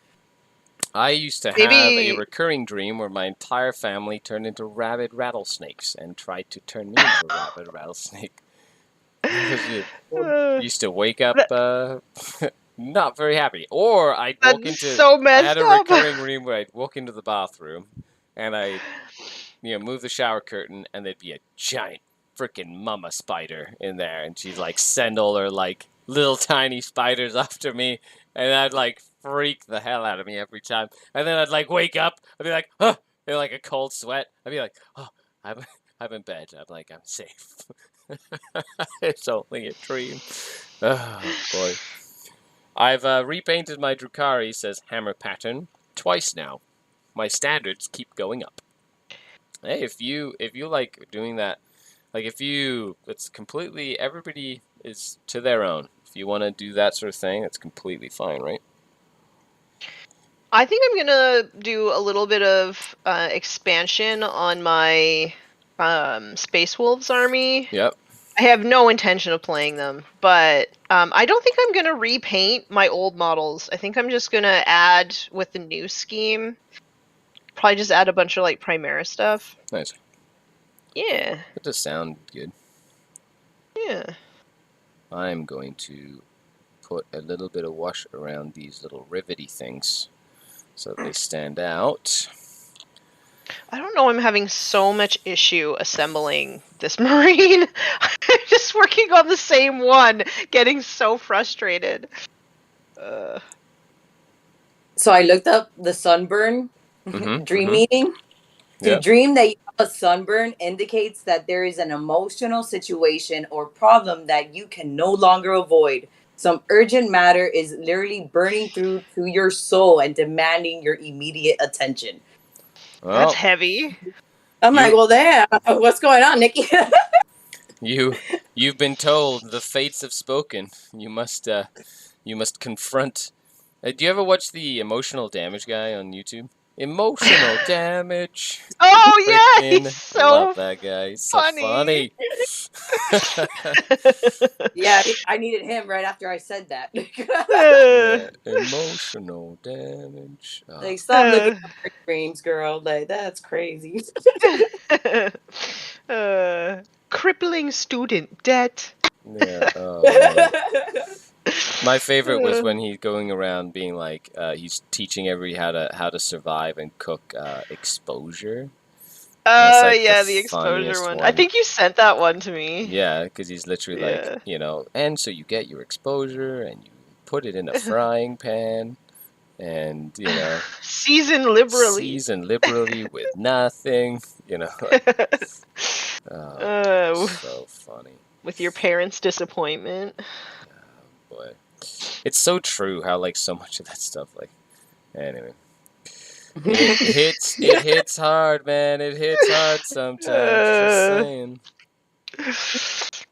I used to have a recurring dream where my entire family turned into rabid rattlesnakes and tried to turn me into a rabid rattlesnake. You used to wake up not very happy. Or I'd walk into... I had a recurring dream where I'd walk into the bathroom and I'd move the shower curtain and there'd be a giant freaking mama spider in there, and she'd like send all her like little tiny spiders after me, and I'd like freak the hell out of me every time. And then I'd like wake up, I'd be like, huh, and like a cold sweat. I'd be like, oh, I'm in bed. I'm like, I'm safe. It's only a dream. Oh, boy. I've repainted my Drukhari, says Hammer Pattern, twice now. My standards keep going up. Hey, if you like doing that, like it's completely, everybody is to their own. If you want to do that sort of thing, it's completely fine, right? I think I'm gonna do a little bit of expansion on my Space Wolves army. Yep. I have no intention of playing them, but I don't think I'm gonna repaint my old models. I think I'm just gonna add with the new scheme. Probably just add a bunch of like Primera stuff. Nice. Yeah. That does sound good. Yeah. I'm going to put a little bit of wash around these little rivety things so that they stand out. I don't know. I'm having so much issue assembling this Marine. I'm just working on the same one, getting so frustrated. So I looked up the sunburn dream meaning. To Yep. dream that you have a sunburn indicates that there is an emotional situation or problem that you can no longer avoid. Some urgent matter is literally burning through to your soul and demanding your immediate attention. Well, That's heavy. I'm like, well, damn, what's going on, Nikki? you've been told the fates have spoken. You must confront. Do you ever watch the emotional damage guy on YouTube? Emotional damage. Oh yeah, Freaking he's so love that guy. He's so funny. Yeah, I needed him right after I said that. Yeah, emotional damage. Oh. Like, stop looking at my dreams, girl. Like, that's crazy. Crippling student debt. Yeah. Oh, man. My favorite was when he's going around being like, he's teaching everybody how to survive and cook exposure. Like yeah, the exposure one. I think you sent that one to me. Yeah, because he's literally like, and so you get your exposure and you put it in a frying pan and, season liberally with nothing, like, so funny. With your parents' disappointment. Oh, boy. It's so true how, like, so much of that stuff, like, anyway. It hits hard, man. It hits hard sometimes.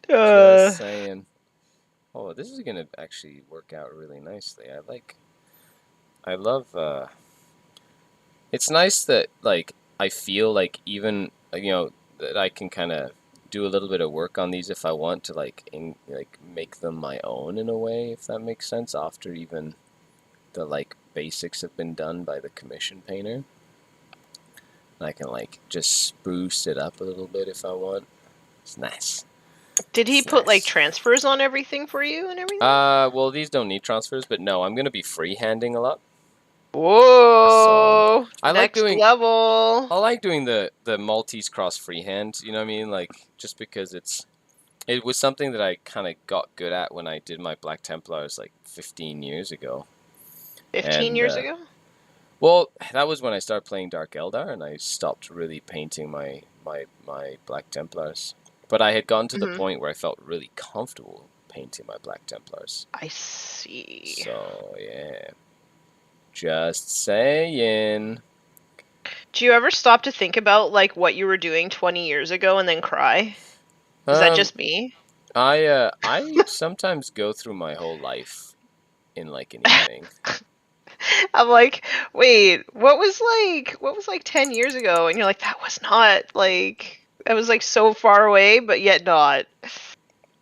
Just saying. Oh, this is gonna actually work out really nicely. I love, it's nice that, like, I feel like even, that I can kind of do a little bit of work on these if I want to, like, make them my own in a way, if that makes sense, after even the, like, basics have been done by the commission painter. I can, like, just spruce it up a little bit if I want. It's nice. Did he put like transfers on everything for you and everything? Well, these don't need transfers, but no, I'm gonna be freehanding a lot. Whoa! So, I next like doing level. I like doing the Maltese cross freehand. You know what I mean? Like, just because it was something that I kind of got good at when I did my Black Templars like 15 years ago. 15 years ago? Well, that was when I started playing Dark Eldar, and I stopped really painting my Black Templars. But I had gotten to the point where I felt really comfortable painting my Black Templars. I see. So, yeah. Just saying. Do you ever stop to think about like what you were doing 20 years ago and then cry? Is that just me? I sometimes go through my whole life in like an evening. I'm like, wait, what was like 10 years ago? And you're like, that was like so far away, but yet not.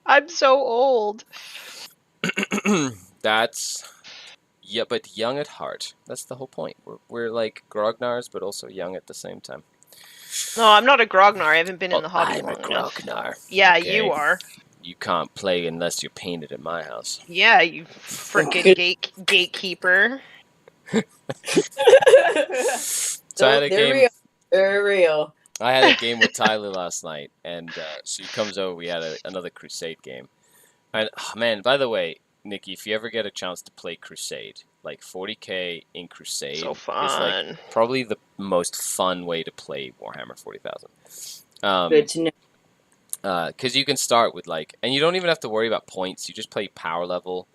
I'm so old. But young at heart. That's the whole point. We're like grognars, but also young at the same time. No, I'm not a grognar. I haven't been in the hobby long enough. I'm a grognar. Yeah, okay. You are. You can't play unless you're painted at my house. Yeah, you frickin' gatekeeper. So I had a game. They're real. I had a game with Tyler last night, and so he comes over. We had another Crusade game. And, oh, man, by the way, Nikki, if you ever get a chance to play Crusade, like 40k in Crusade so fun. is like probably the most fun way to play Warhammer 40,000. Good to know. Because you can start with like, and you don't even have to worry about points. You just play power level.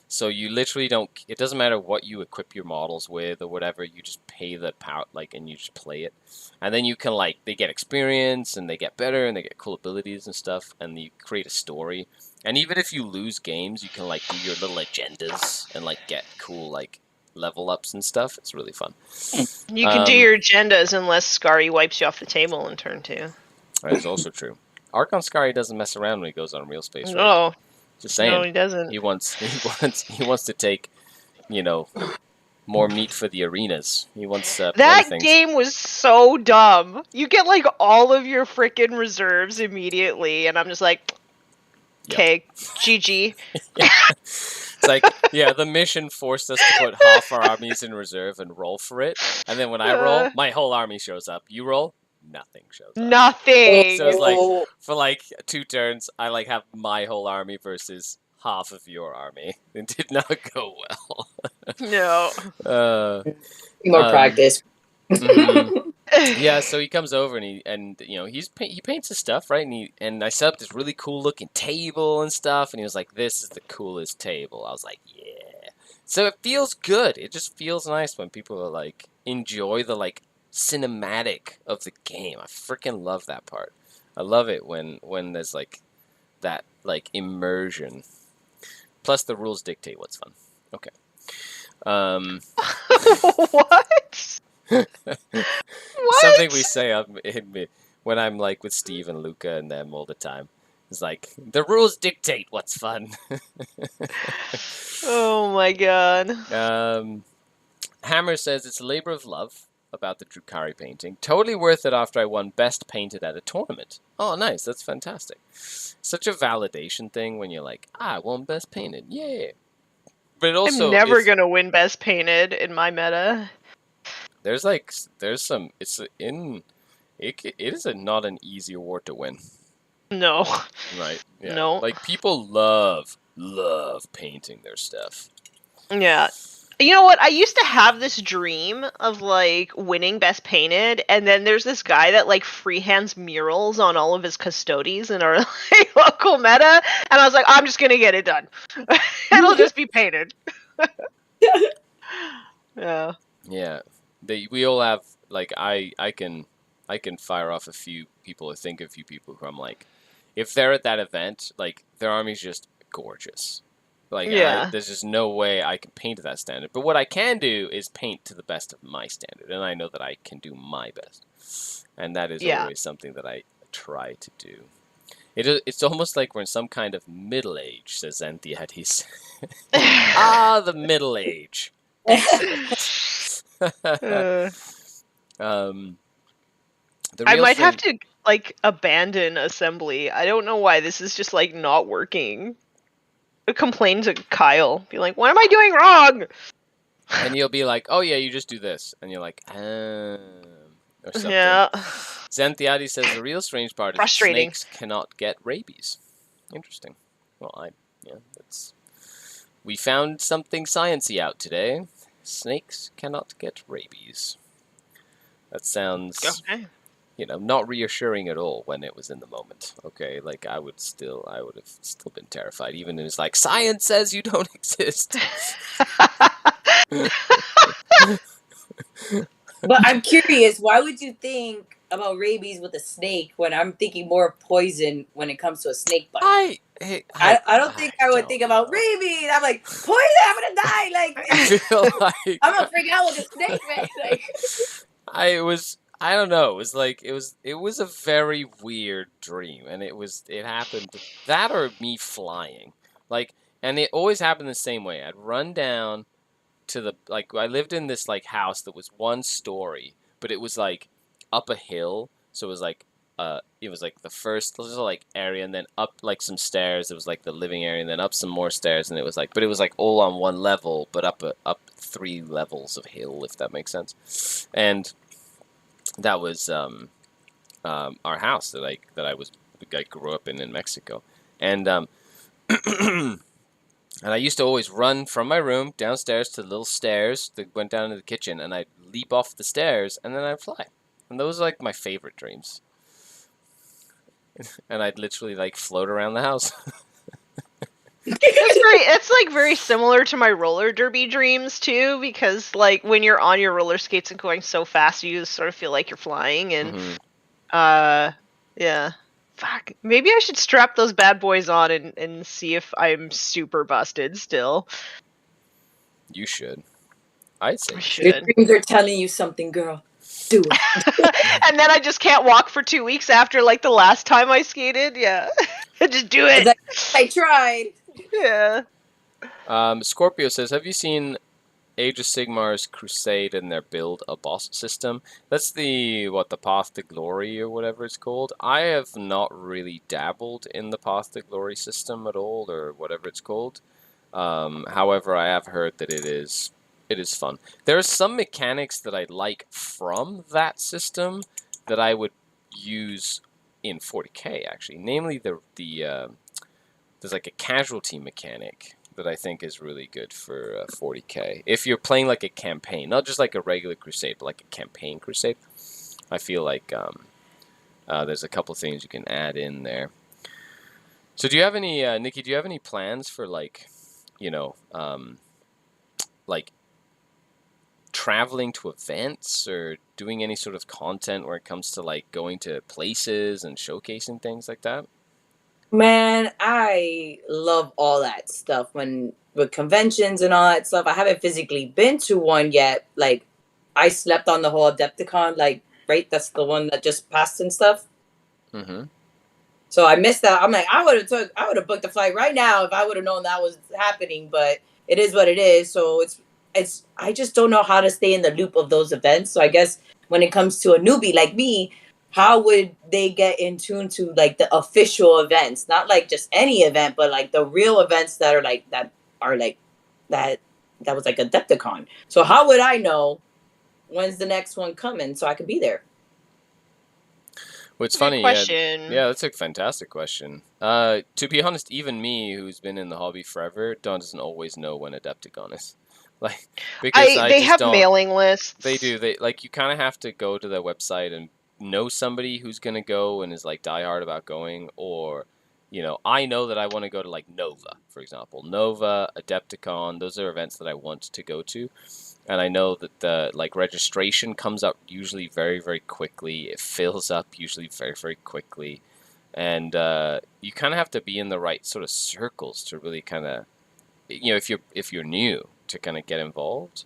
So you literally don't. It doesn't matter what you equip your models with or whatever. You just pay the power, like, and you just play it. And then you can like, they get experience and they get better and they get cool abilities and stuff. And you create a story. And even if you lose games, you can like do your little agendas and like get cool like level ups and stuff. It's really fun. You can do your agendas unless Skari wipes you off the table in turn 2. That is also true. Archon Skari doesn't mess around when he goes on real space. Right? No, just saying. No, he doesn't. He wants to take, more meat for the arenas. He wants that things. game was so dumb. You get like all of your freaking reserves immediately, and I'm just like, okay, GG. It's like, the mission forced us to put half our armies in reserve and roll for it, and then when I roll, my whole army shows up. You roll, nothing shows up. Nothing. So it's like, for like 2 turns, I like have my whole army versus half of your army. It did not go well. No. More practice. Yeah, so he comes over and he paints his stuff, right? And I set up this really cool looking table and stuff, and he was like, "This is the coolest table." I was like, "Yeah." So it feels good. It just feels nice when people are like enjoy the like cinematic of the game. I freaking love that part. I love it when there's like that like immersion. Plus the rules dictate what's fun. Okay. What? Something we say when I'm like with Steve and Luca and them all the time. It's like, the rules dictate what's fun. Oh my god. Hammer says it's a labor of love about the Drukhari painting. Totally worth it after I won Best Painted at a tournament. Oh, nice. That's fantastic. Such a validation thing when you're like, I won Best Painted. Yeah. But it also I'm never gonna win Best Painted in my meta. It is not an easy award to win. No. Right. Yeah. No. Like, people love painting their stuff. Yeah. You know what? I used to have this dream of like winning Best Painted, and then there's this guy that like freehands murals on all of his custodies in our like, local meta, and I was like, I'm just gonna get it done. It'll just be painted. Yeah. Yeah. We all have like I can fire off a few people or think of a few people who I'm like, if they're at that event, like their army's just gorgeous. Like, there's just no way I can paint to that standard. But what I can do is paint to the best of my standard, and I know that I can do my best. And that is always something that I try to do. It's almost like we're in some kind of middle age, says Xanthiades. The middle age. I might have to like abandon assembly. I don't know why this is just like not working. Complain to Kyle. Be like, what am I doing wrong? And you'll be like, oh yeah, you just do this. And you're like, or something. Yeah. Xanthiades says the real strange part is snakes cannot get rabies. Interesting. Well, we found something sciencey out today. Snakes cannot get rabies. That sounds not reassuring at all when it was in the moment. Okay, like I would have still been terrified, even if it's like science says you don't exist. But I'm curious, why would you think about rabies with a snake when I'm thinking more of poison when it comes to a snake bite? I don't think I would think about rabies. I'm like, poison, I'm gonna die. Like, I feel like I'm gonna freak out with a snake, man. Like, I don't know. It was a very weird dream, and it happened that or me flying, like, and it always happened the same way. I'd run down to I lived in this like house that was 1 story, but it was like up a hill, so it was like the first little like area, and then up like some stairs. It was like the living area, and then up some more stairs, and it was like all on 1 level, but up 3 levels of hill, if that makes sense. And that was our house that I grew up in Mexico, and and I used to always run from my room downstairs to the little stairs that went down to the kitchen, and I'd leap off the stairs, and then I'd fly. And those are like my favorite dreams. and I'd literally like float around the house. It's like very similar to my roller derby dreams too, because like when you're on your roller skates and going so fast, you sort of feel like you're flying, and yeah. Fuck. Maybe I should strap those bad boys on and see if I'm super busted still. You should. I'd say I you should. Your dreams are telling you something, girl. Do it. And then I just can't walk for 2 weeks after like the last time I skated. Yeah. Just do it. I tried. Yeah. Scorpio says, have you seen Age of Sigmar's Crusade and their build a boss system? That's the Path to Glory or whatever it's called. I have not really dabbled in the Path to Glory system at all, or whatever it's called. However, I have heard that it is fun. There are some mechanics that I like from that system that I would use in 40k actually. Namely, there's like a casualty mechanic that I think is really good for 40k. If you're playing like a campaign, not just like a regular crusade, but like a campaign crusade, I feel like there's a couple things you can add in there. So do you have any, Nikki, do you have any plans for like, like traveling to events or doing any sort of content where it comes to like going to places and showcasing things like that? Man, I love all that stuff with conventions and all that stuff. I haven't physically been to one yet. Like, I slept on the whole Adepticon, like, right? That's the one that just passed and stuff. Mm-hmm. So I missed that. I'm like, I would have booked a flight right now if I would have known that was happening. But it is what it is. So it's. I just don't know how to stay in the loop of those events. So I guess when it comes to a newbie like me, how would they get in tune to like the official events, not like just any event, but like the real events that was like Adepticon. So how would I know when's the next one coming so I could be there? Well, it's Good funny. question. Yeah, that's a fantastic question. To be honest, even me, who's been in the hobby forever, doesn't always know when Adepticon is. Like, because They just have don't. mailing lists. They do. They like you kind of have to go to their website and know somebody who's gonna go and is like diehard about going, or I know that I want to go to like Nova, for example. Nova, Adepticon, those are events that I want to go to. And I know that the like registration comes up usually very, very quickly. It fills up usually very, very quickly. And you kind of have to be in the right sort of circles to really kind of, if you're new, to kind of get involved.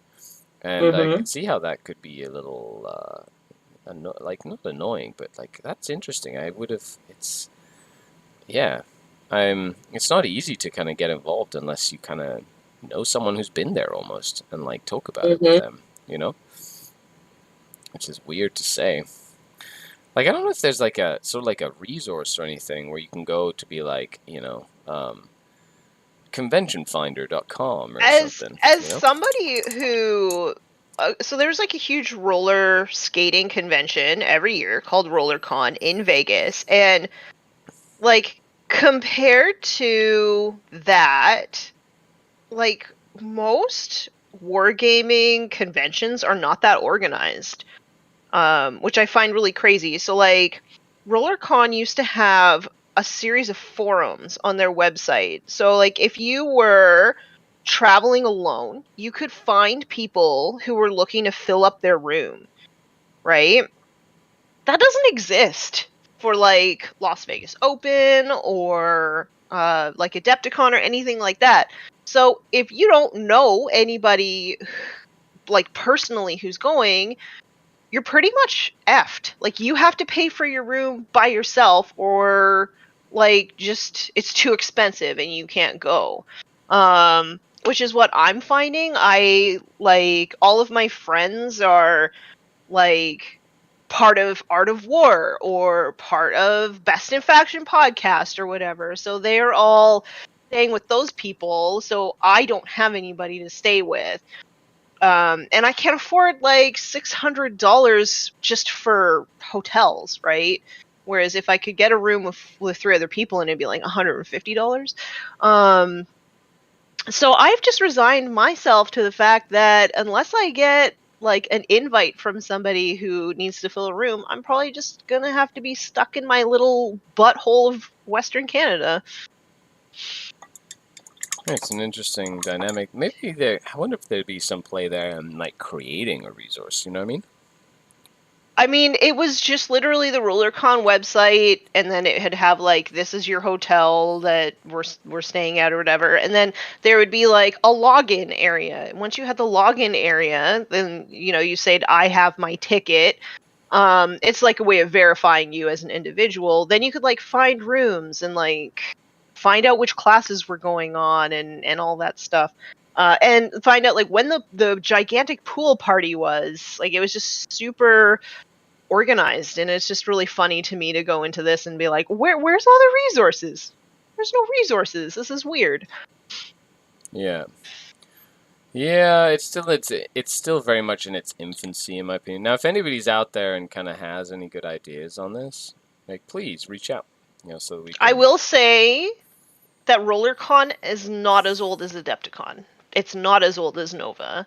And I could see how that could be a little, like not annoying, but like that's interesting. I would have. It's not easy to kind of get involved unless you kind of know someone who's been there almost and like talk about it with them, which is weird to say. Like, I don't know if there's like a sort of like a resource or anything where you can go to be like, conventionfinder.com or something. As somebody who so there's like a huge roller skating convention every year called RollerCon in Vegas, and like compared to that, like most wargaming conventions are not that organized, which I find really crazy. So like RollerCon used to have a series of forums on their website. So like if you were traveling alone, you could find people who were looking to fill up their room, right? That doesn't exist for like Las Vegas Open or like Adepticon or anything like that. So if you don't know anybody like personally who's going, you're pretty much effed. Like you have to pay for your room by yourself, or like just it's too expensive and you can't go. Which is what I'm finding. I like all of my friends are like part of Art of War or part of Best in Faction podcast or whatever. So they're all staying with those people. So I don't have anybody to stay with. And I can't afford like $600 just for hotels, right? Whereas if I could get a room with 3 other people, and it'd be like $150. So I've just resigned myself to the fact that unless I get like an invite from somebody who needs to fill a room, I'm probably just gonna have to be stuck in my little butthole of Western Canada. It's an interesting dynamic. Maybe there. I wonder if there'd be some play there in like creating a resource. You know what I mean? I mean, it was just literally the RollerCon website, and then it would have like, this is your hotel that we're staying at or whatever, and then there would be like a login area. Once you had the login area, then you said, I have my ticket. It's like a way of verifying you as an individual. Then you could like find rooms and like find out which classes were going on and all that stuff. And find out like when the gigantic pool party was. Like, it was just super organized, and it's just really funny to me to go into this and be like, where's all the resources? There's no resources. This is weird. Yeah. Yeah, it's still very much in its infancy, in my opinion. Now, if anybody's out there and kind of has any good ideas on this, like, please reach out. So that we can... I will say that RollerCon is not as old as Adepticon. It's not as old as Nova.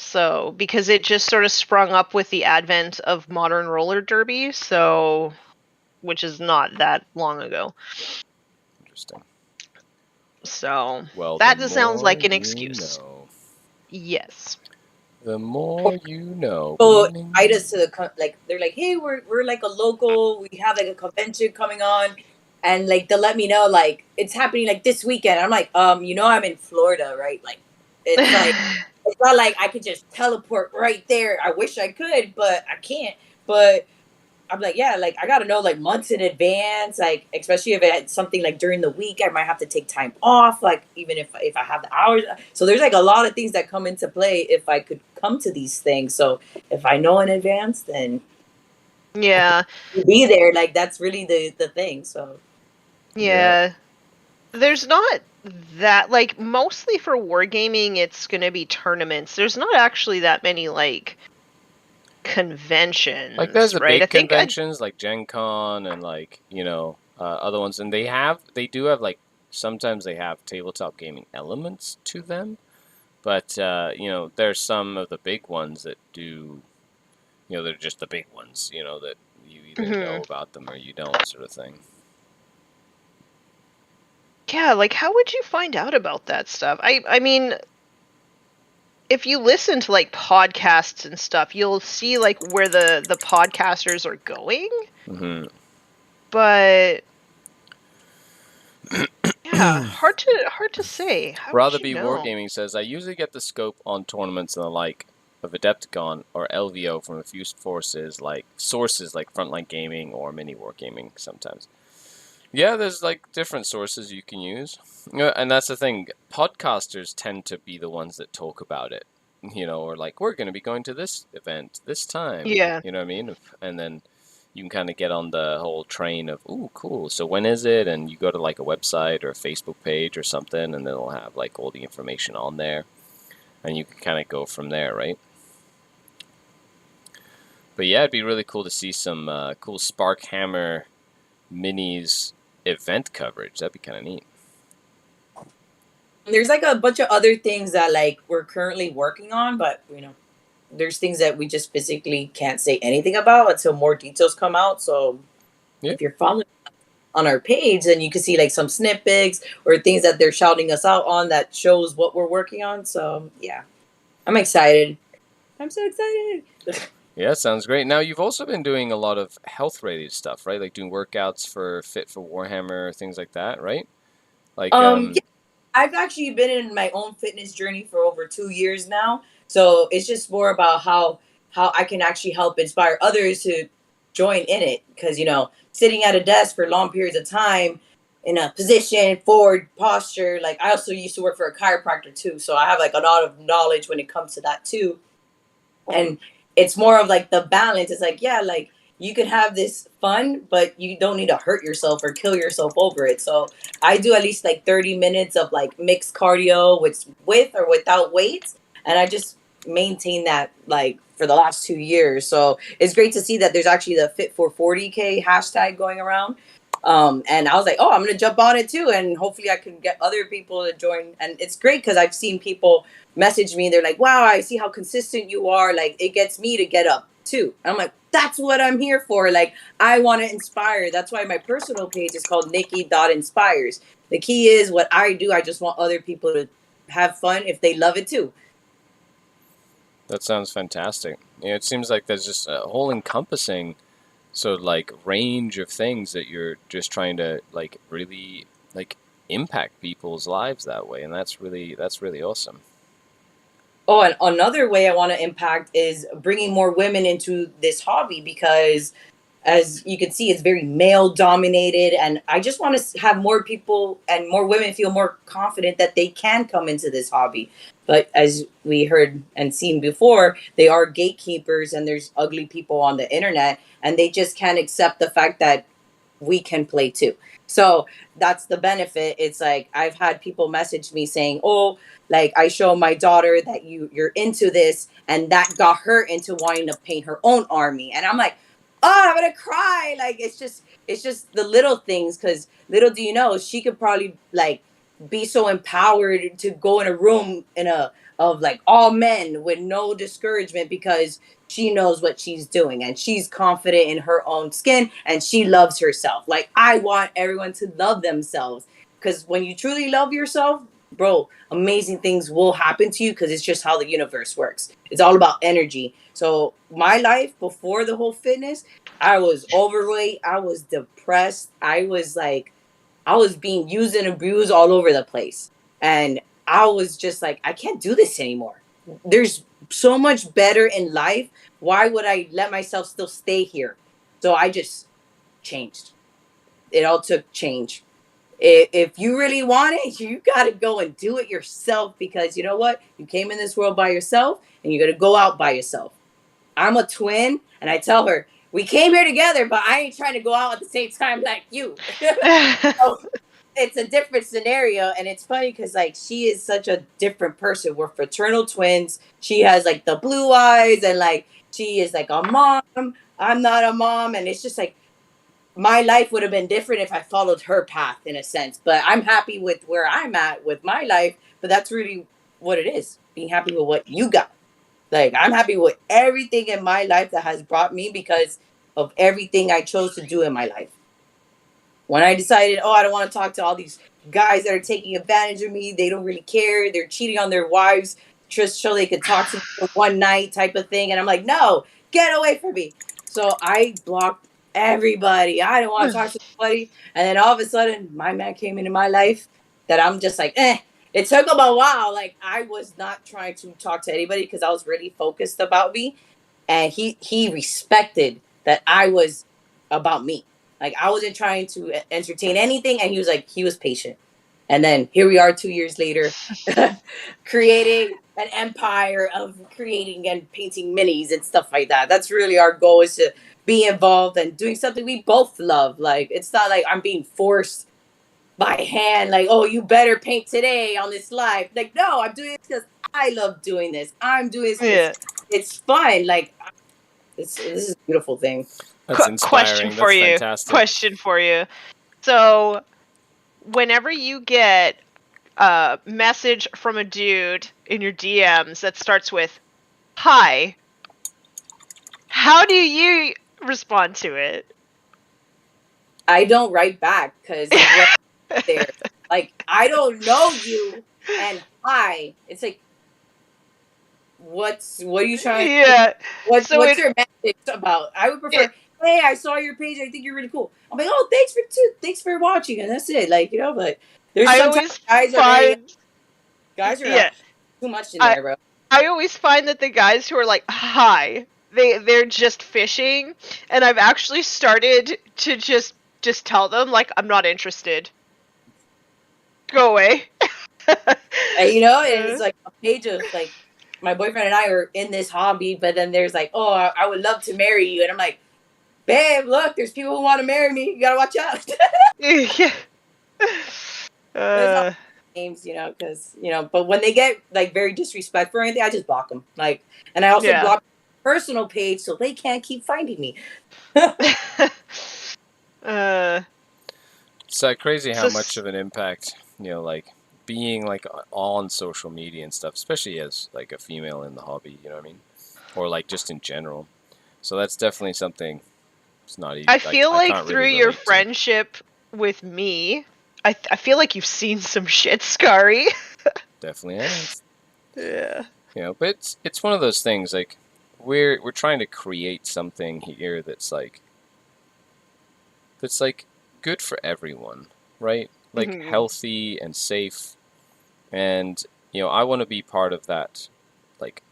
So, because it just sort of sprung up with the advent of modern roller derby, so, which is not that long ago. Interesting. So, well, that just sounds like an excuse. Know. Yes. The more you know. So invite us to they're like, hey, we're like a local. We have like a convention coming on, and like they'll let me know like it's happening like this weekend. I'm like, I'm in Florida, right? Like, it's like it's not like I could just teleport right there. I wish I could, but I can't. But I'm like, yeah, like I gotta know like months in advance, like especially if it's something like during the week, I might have to take time off, like even if I have the hours. So there's like a lot of things that come into play if I could come to these things. So if I know in advance, then yeah, be there. Like that's really the thing. So yeah. There's not that, like, mostly for wargaming, it's gonna be tournaments. There's not actually that many like conventions. Like there's the right? big conventions like Gen Con and like other ones, and they do have like sometimes they have tabletop gaming elements to them, but there's some of the big ones that do, they're just the big ones, that you either know about them or you don't, sort of thing. Yeah, like how would you find out about that stuff? I mean, if you listen to like podcasts and stuff, you'll see like where the podcasters are going. Mm-hmm. But yeah, hard to say. How Rather Be Wargaming says, I usually get the scope on tournaments and the like of Adepticon or LVO from a few sources like Frontline Gaming or Mini Wargaming sometimes. Yeah, there's like different sources you can use. And that's the thing. Podcasters tend to be the ones that talk about it. Or like, we're going to be going to this event this time. Yeah. You know what I mean? And then you can kind of get on the whole train of, ooh, cool. So when is it? And you go to like a website or a Facebook page or something, and then it'll have like all the information on there. And you can kind of go from there, right? But yeah, it'd be really cool to see some cool Sparkhammer minis event coverage. That'd be kind of neat. There's like a bunch of other things that like we're currently working on, but there's things that we just physically can't say anything about until more details come out. So if you're following on our page, then you can see like some snippets or things that they're shouting us out on that shows what we're working on. So yeah, I'm excited. I'm so excited. Yeah, sounds great. Now, you've also been doing a lot of health-related stuff, right? Like doing workouts for Fit for Warhammer, things like that, right? Like, yeah, I've actually been in my own fitness journey for over 2 years now. So it's just more about how I can actually help inspire others to join in it. Because, sitting at a desk for long periods of time in a position, forward posture, like I also used to work for a chiropractor too. So I have like a lot of knowledge when it comes to that too. And it's more of like the balance. It's like, yeah, like you can have this fun, but you don't need to hurt yourself or kill yourself over it. So I do at least like 30 minutes of like mixed cardio with or without weights. And I just maintain that like for the last 2 years. So it's great to see that there's actually the Fit for 40K hashtag going around. And I was like, oh, I'm gonna jump on it too, and hopefully I can get other people to join. And it's great because I've seen people message me. They're like, wow, I see how consistent you are. Like, it gets me to get up too. And I'm like, that's what I'm here for. Like, I want to inspire. That's why my personal page is called Nikki.inspires. The key is what I do. I just want other people to have fun if they love it too. That sounds fantastic. You know, it seems like there's just a whole encompassing like range of things that you're just trying to like really like impact people's lives that way, and that's really awesome. Oh, and another way I want to impact is bringing more women into this hobby, because as you can see, it's very male dominated, and I just want to have more people and more women feel more confident that they can come into this hobby. But as we heard and seen before, they are gatekeepers, and there's ugly people on the internet, and they just can't accept the fact that we can play too. So that's the benefit. It's like I've had people message me saying, oh, like I show my daughter that you're into this, and that got her into wanting to paint her own army. And I'm like, oh, I'm gonna cry. Like, it's just the little things, because little do you know, she could probably like be so empowered to go in a room of like all men with no discouragement, because she knows what she's doing and she's confident in her own skin and she loves herself. Like, I want everyone to love themselves, because when you truly love yourself, bro, amazing things will happen to you, because it's just how the universe works. It's all about energy. So my life before the whole fitness, I was overweight, I was depressed, I was being used and abused all over the place. And I was just like, I can't do this anymore. There's so much better in life. Why would I let myself still stay here? So I just changed. It all took change. If you really want it, you got to go and do it yourself, because you know what? You came in this world by yourself, and you're going to go out by yourself. I'm a twin, and I tell her, we came here together, but I ain't trying to go out at the same time like you. So it's a different scenario, and it's funny because like she is such a different person. We're fraternal twins. She has like the blue eyes, and like she is like a mom. I'm not a mom, and it's just like my life would have been different if I followed her path in a sense. But I'm happy with where I'm at with my life. But that's really what it is, being happy with what you got. Like, I'm happy with everything in my life that has brought me, because of everything I chose to do in my life. When I decided, oh, I don't want to talk to all these guys that are taking advantage of me. They don't really care. They're cheating on their wives just so they could talk to me for one night type of thing. And I'm like, no, get away from me. So I blocked everybody. I didn't want to talk to anybody. And then all of a sudden, my man came into my life that I'm just like, It took him a while. Like, I was not trying to talk to anybody because I was really focused about me. And he respected that I was about me. Like, I wasn't trying to entertain anything. And he was patient. And then here we are 2 years later, creating an empire of creating and painting minis and stuff like that. That's really our goal, is to be involved and doing something we both love. Like, it's not like I'm being forced by hand, like, oh, you better paint today on this live. Like, no, I'm doing it because I love doing this. I'm doing this. Yeah. It's fun. Like, this is a beautiful thing. That's inspiring. Question for you. So, whenever you get a message from a dude in your DMs that starts with "Hi," how do you respond to it? I don't write back because there, like, I don't know you, and hi. It's like, what are you trying? Yeah. What's your message about? I would prefer, hey, I saw your page. I think you're really cool. I'm like, oh, thanks for watching, and that's it. Like, you know, but there's sometimes guys are too much in there, bro. I always find that the guys who are like, hi, they're just fishing, and I've actually started to just tell them, like, I'm not interested. Go away. And, you know, it's like a page of like, my boyfriend and I are in this hobby, but then there's like, oh, I would love to marry you, and I'm like, babe, look, there's people who want to marry me. You gotta watch out. Yeah. Names, you know, because, you know, but when they get like very disrespectful or anything, I just block them. Like, and I also block my personal page so they can't keep finding me. It's crazy how So much of an impact, like being like on social media and stuff, especially as like a female in the hobby, you know what I mean? Or like just in general. So that's definitely something. It's not easy. I feel I like can't through really your relate to. friendship with me, I feel like you've seen some shit, Skari. Definitely has. Yeah. But it's one of those things like we're trying to create something here that's like good for everyone, right? Like Mhm. healthy and safe, and I want to be part of that. Like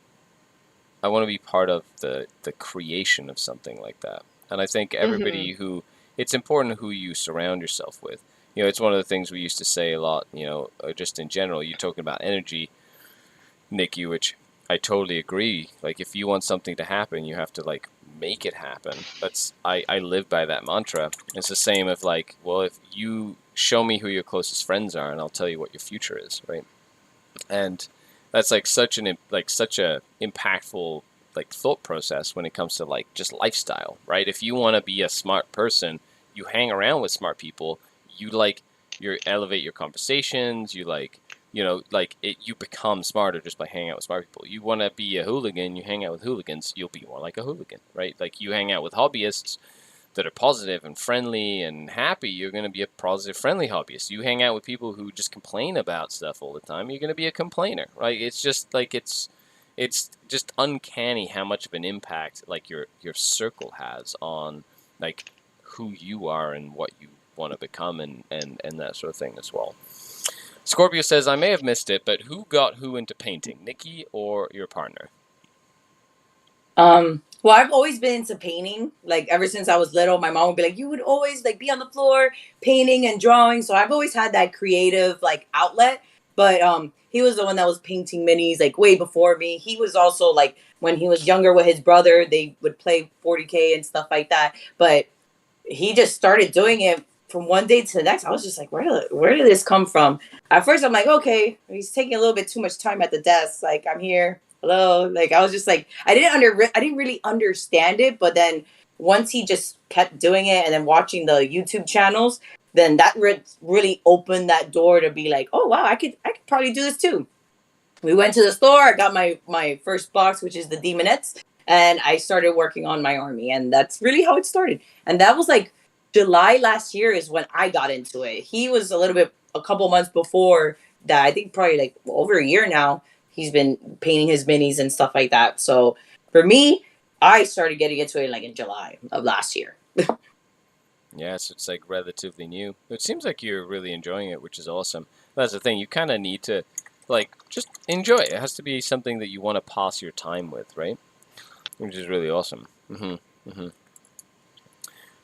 I want to be part of the creation of something like that. And I think Mhm. it's important who you surround yourself with. It's one of the things we used to say a lot, just in general. You talking about energy, Nikki, which I totally agree. Like if you want something to happen, you have to like make it happen. I live by that mantra. It's the same of like, well, if you show me who your closest friends are and I'll tell you what your future is, right? And that's like such a impactful like thought process when it comes to like just lifestyle, right? If you want to be a smart person, you hang around with smart people. You elevate your conversations. You become smarter just by hanging out with smart people. You want to be a hooligan, you hang out with hooligans, you'll be more like a hooligan, right? Like you hang out with hobbyists that are positive and friendly and happy, you're going to be a positive, friendly hobbyist. You hang out with people who just complain about stuff all the time, you're going to be a complainer, right? It's just like it's just uncanny how much of an impact like your circle has on like who you are and what you want to become and that sort of thing as well. Scorpio says, I may have missed it, but who got who into painting, Nikki or your partner? Well, I've always been into painting. Like ever since I was little, my mom would be like, "You would always like be on the floor painting and drawing." So I've always had that creative like outlet. But he was the one that was painting minis like way before me. He was also like when he was younger with his brother, they would play 40K and stuff like that. But he just started doing it from one day to the next. I was just like, where did this come from? At first, I'm like, okay, he's taking a little bit too much time at the desk. Like, I'm here, hello. Like, I was just like, I didn't really understand it. But then once he just kept doing it, and then watching the YouTube channels, then that really opened that door to be like, oh wow, I could probably do this too. We went to the store. I got my first box, which is the Demonettes, and I started working on my army, and that's really how it started. And that was like July last year is when I got into it. He was a couple months before that. I think probably like over a year now. He's been painting his minis and stuff like that. So for me, I started getting into it like in July of last year. Yeah, so it's like relatively new. It seems like you're really enjoying it, which is awesome. That's the thing. You kind of need to, like, just enjoy it. It has to be something that you want to pass your time with, right? Which is really awesome.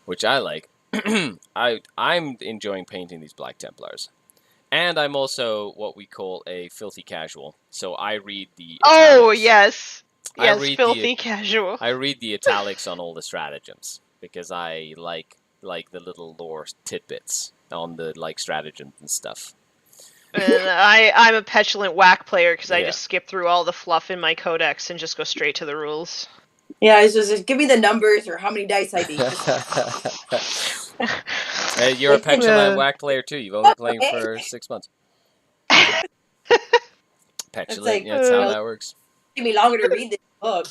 Which I like. I'm enjoying painting these Black Templars, and I'm also what we call a filthy casual. So I read the Oh italics. yes, I yes, read the filthy casual. I read the italics on all the stratagems because I like the little lore tidbits on the like stratagems and stuff. And I'm a petulant whack player because I Yeah. just skip through all the fluff in my codex and just go straight to the rules. Yeah, it's just give me the numbers or how many dice I need. Hey, you're a Like, petulant whack player too. You've only played for 6 months. it's Petulant, like, yeah, that's how that works. take me longer to read this book,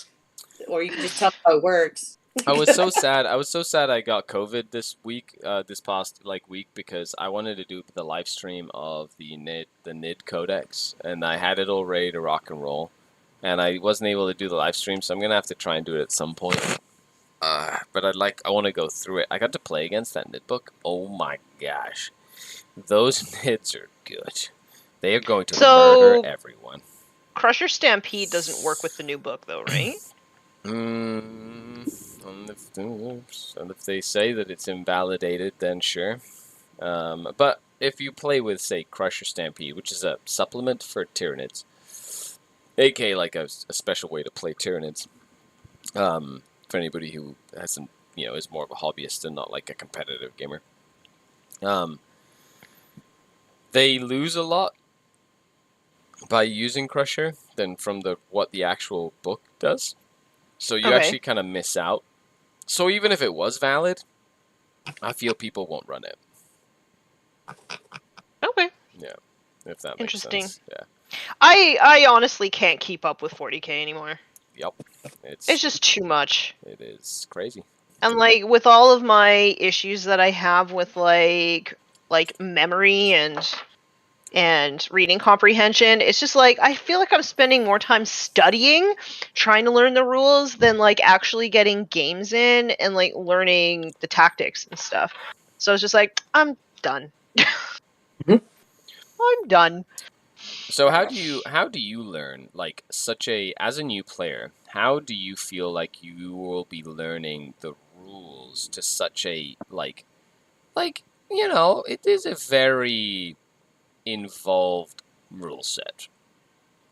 or you can just tell me how it works. I was so sad. I was so sad I got COVID this week, this past like week, because I wanted to do the live stream of the NID Codex, and I had it all ready to rock and roll, and I wasn't able to do the live stream, so I'm gonna have to try and do it at some point. But I want to go through it. I got to play against that NID book. Oh my gosh, those NIDs are good. They are going to murder everyone. Crusher Stampede doesn't work with the new book, though, right? And if they say that it's invalidated, then sure. But if you play with, say, Crusher Stampede, which is a supplement for Tyranids, aka like a special way to play Tyranids, for anybody who hasn't, is more of a hobbyist and not like a competitive gamer, they lose a lot by using Crusher than from what the actual book does. So you actually kind of miss out. So even if it was valid, I feel people won't run it. Okay. Yeah, if that makes Interesting. sense. Yeah. I honestly can't keep up with 40k anymore. Yep. It's just too much. It is crazy. And like with all of my issues that I have with like memory and reading comprehension, it's just like I feel like I'm spending more time studying, trying to learn the rules than like actually getting games in and like learning the tactics and stuff. So it's just like I'm done. I'm done. So how do you learn like as a new player, how do you feel like you will be learning the rules to such a it is a very involved rule set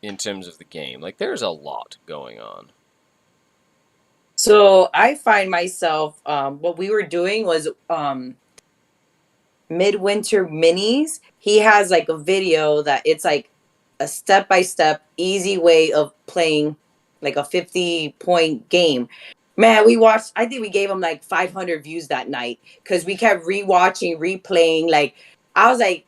in terms of the game. Like there's a lot going on. So I find myself, what we were doing was Midwinter Minis. He has like a video that it's like a step by step, easy way of playing like a 50-point game. Man, we watched, I think we gave him like 500 views that night because we kept rewatching, replaying. Like, I was like,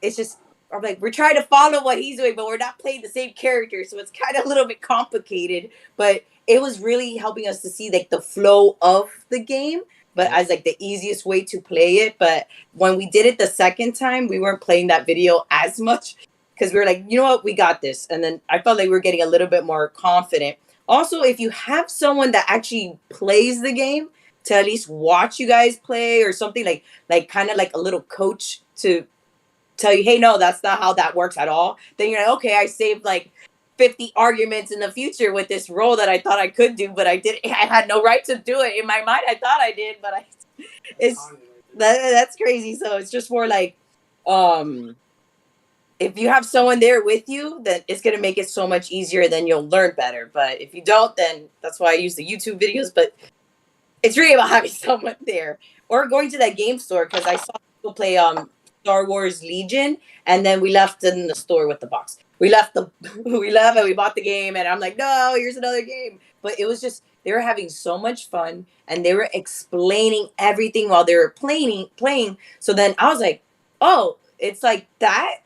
I'm like, we're trying to follow what he's doing, but we're not playing the same character. So it's kind of a little bit complicated, but it was really helping us to see like the flow of the game, but as like the easiest way to play it. But when we did it the second time, we weren't playing that video as much because we were like, you know what, we got this. And then I felt like we were getting a little bit more confident. Also, if you have someone that actually plays the game to at least watch you guys play or something like kind of like a little coach to tell you, hey, no, that's not how that works at all. Then you're like, okay, I saved like 50 arguments in the future with this role that I thought I could do, but I had no right to do it. In my mind, I thought I did, but that's crazy. So it's just more like, if you have someone there with you, then it's going to make it so much easier. Then you'll learn better. But if you don't, then that's why I use the YouTube videos. But it's really about having someone there or going to that game store, because I saw people play Star Wars Legion, and then we left in the store with the box. We left and we bought the game, and I'm like, no, here's another game. But it was just, they were having so much fun, and they were explaining everything while they were playing. So then I was like, oh, it's like that.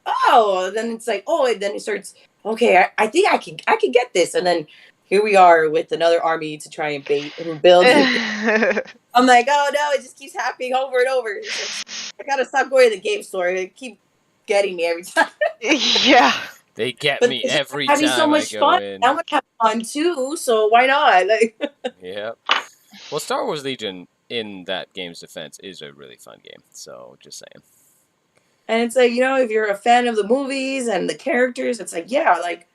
Oh, then it's like, oh, and then it starts. Okay, I think I can get this, and then here we are with another army to try and bait and build. I'm like, oh no, it just keeps happening over and over. I gotta stop going to the game store. They keep getting me every time. Yeah. They get me every time so much I go fun. in. I'm gonna have fun too, so why not? Like, yeah. Well, Star Wars Legion, in that game's defense, is a really fun game. So, just saying. And it's like, if you're a fan of the movies and the characters, it's like, yeah, like,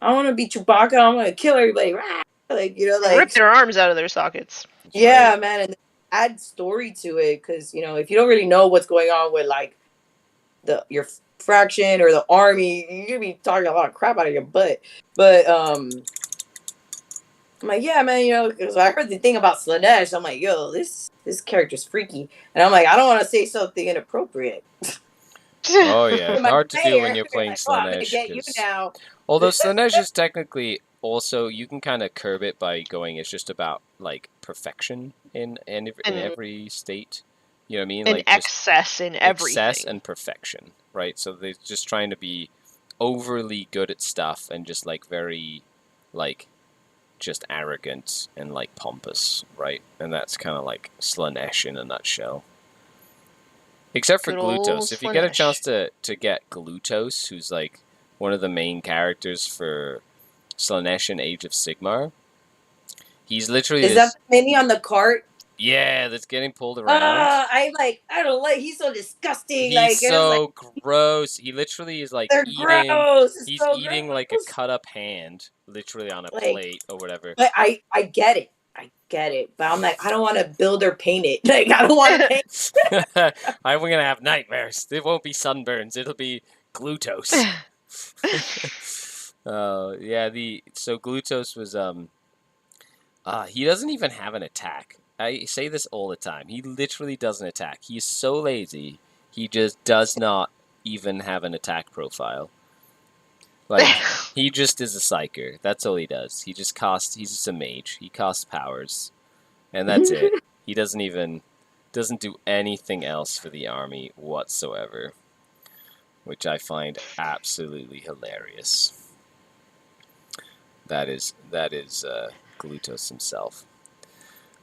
I want to be Chewbacca. I want to kill everybody. Like, like rip their arms out of their sockets. Yeah, right. Man, and add story to it, because if you don't really know what's going on with like your faction or the army, you're gonna be talking a lot of crap out of your butt. But I'm like, yeah, man, because I heard the thing about Slanesh. I'm like, yo, this character's freaky, and I'm like, I don't want to say something inappropriate. Oh yeah, hard to do when you're playing Slanesh. I'm gonna get you now. Although Slanesh is technically also, you can kind of curb it by going, it's just about like perfection in every state. You know what I mean? And like excess in everything. Excess and perfection, right? So they're just trying to be overly good at stuff and just like very like just arrogant and like pompous, right? And that's kind of like Slanesh in a nutshell. Except for Glutos. If you get a chance to get Glutos, who's like one of the main characters for Slanesh and Age of Sigmar, he's literally Is that mini on the cart? Yeah, that's getting pulled around. I don't like. He's so disgusting. He's so gross. He literally is like eating. Gross. He's so eating gross. like a cut up hand, literally on a plate or whatever. But I get it. But I'm like, I don't want to build or paint it. Like, I don't want to paint. I'm gonna have nightmares. It won't be sunburns. It'll be Glutos. Yeah. So Glutos was he doesn't even have an attack. I say this all the time. He literally doesn't attack. He's so lazy. He just does not even have an attack profile. Like, he just is a psyker. That's all he does. He's just a mage. He casts powers. And that's it. He doesn't even Doesn't do anything else for the army whatsoever, which I find absolutely hilarious. That is Glutos himself.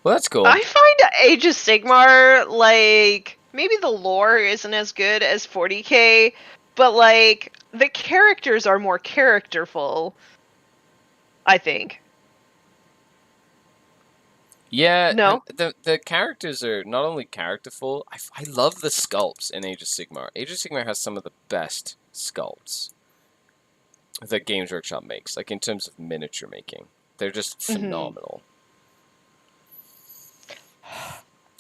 Well, that's cool. I find Age of Sigmar, like, maybe the lore isn't as good as 40k, but, like, the characters are more characterful, I think. Yeah, No? the characters are not only characterful, I love the sculpts in Age of Sigmar. Age of Sigmar has some of the best sculpts that Games Workshop makes, like in terms of miniature making. They're just phenomenal.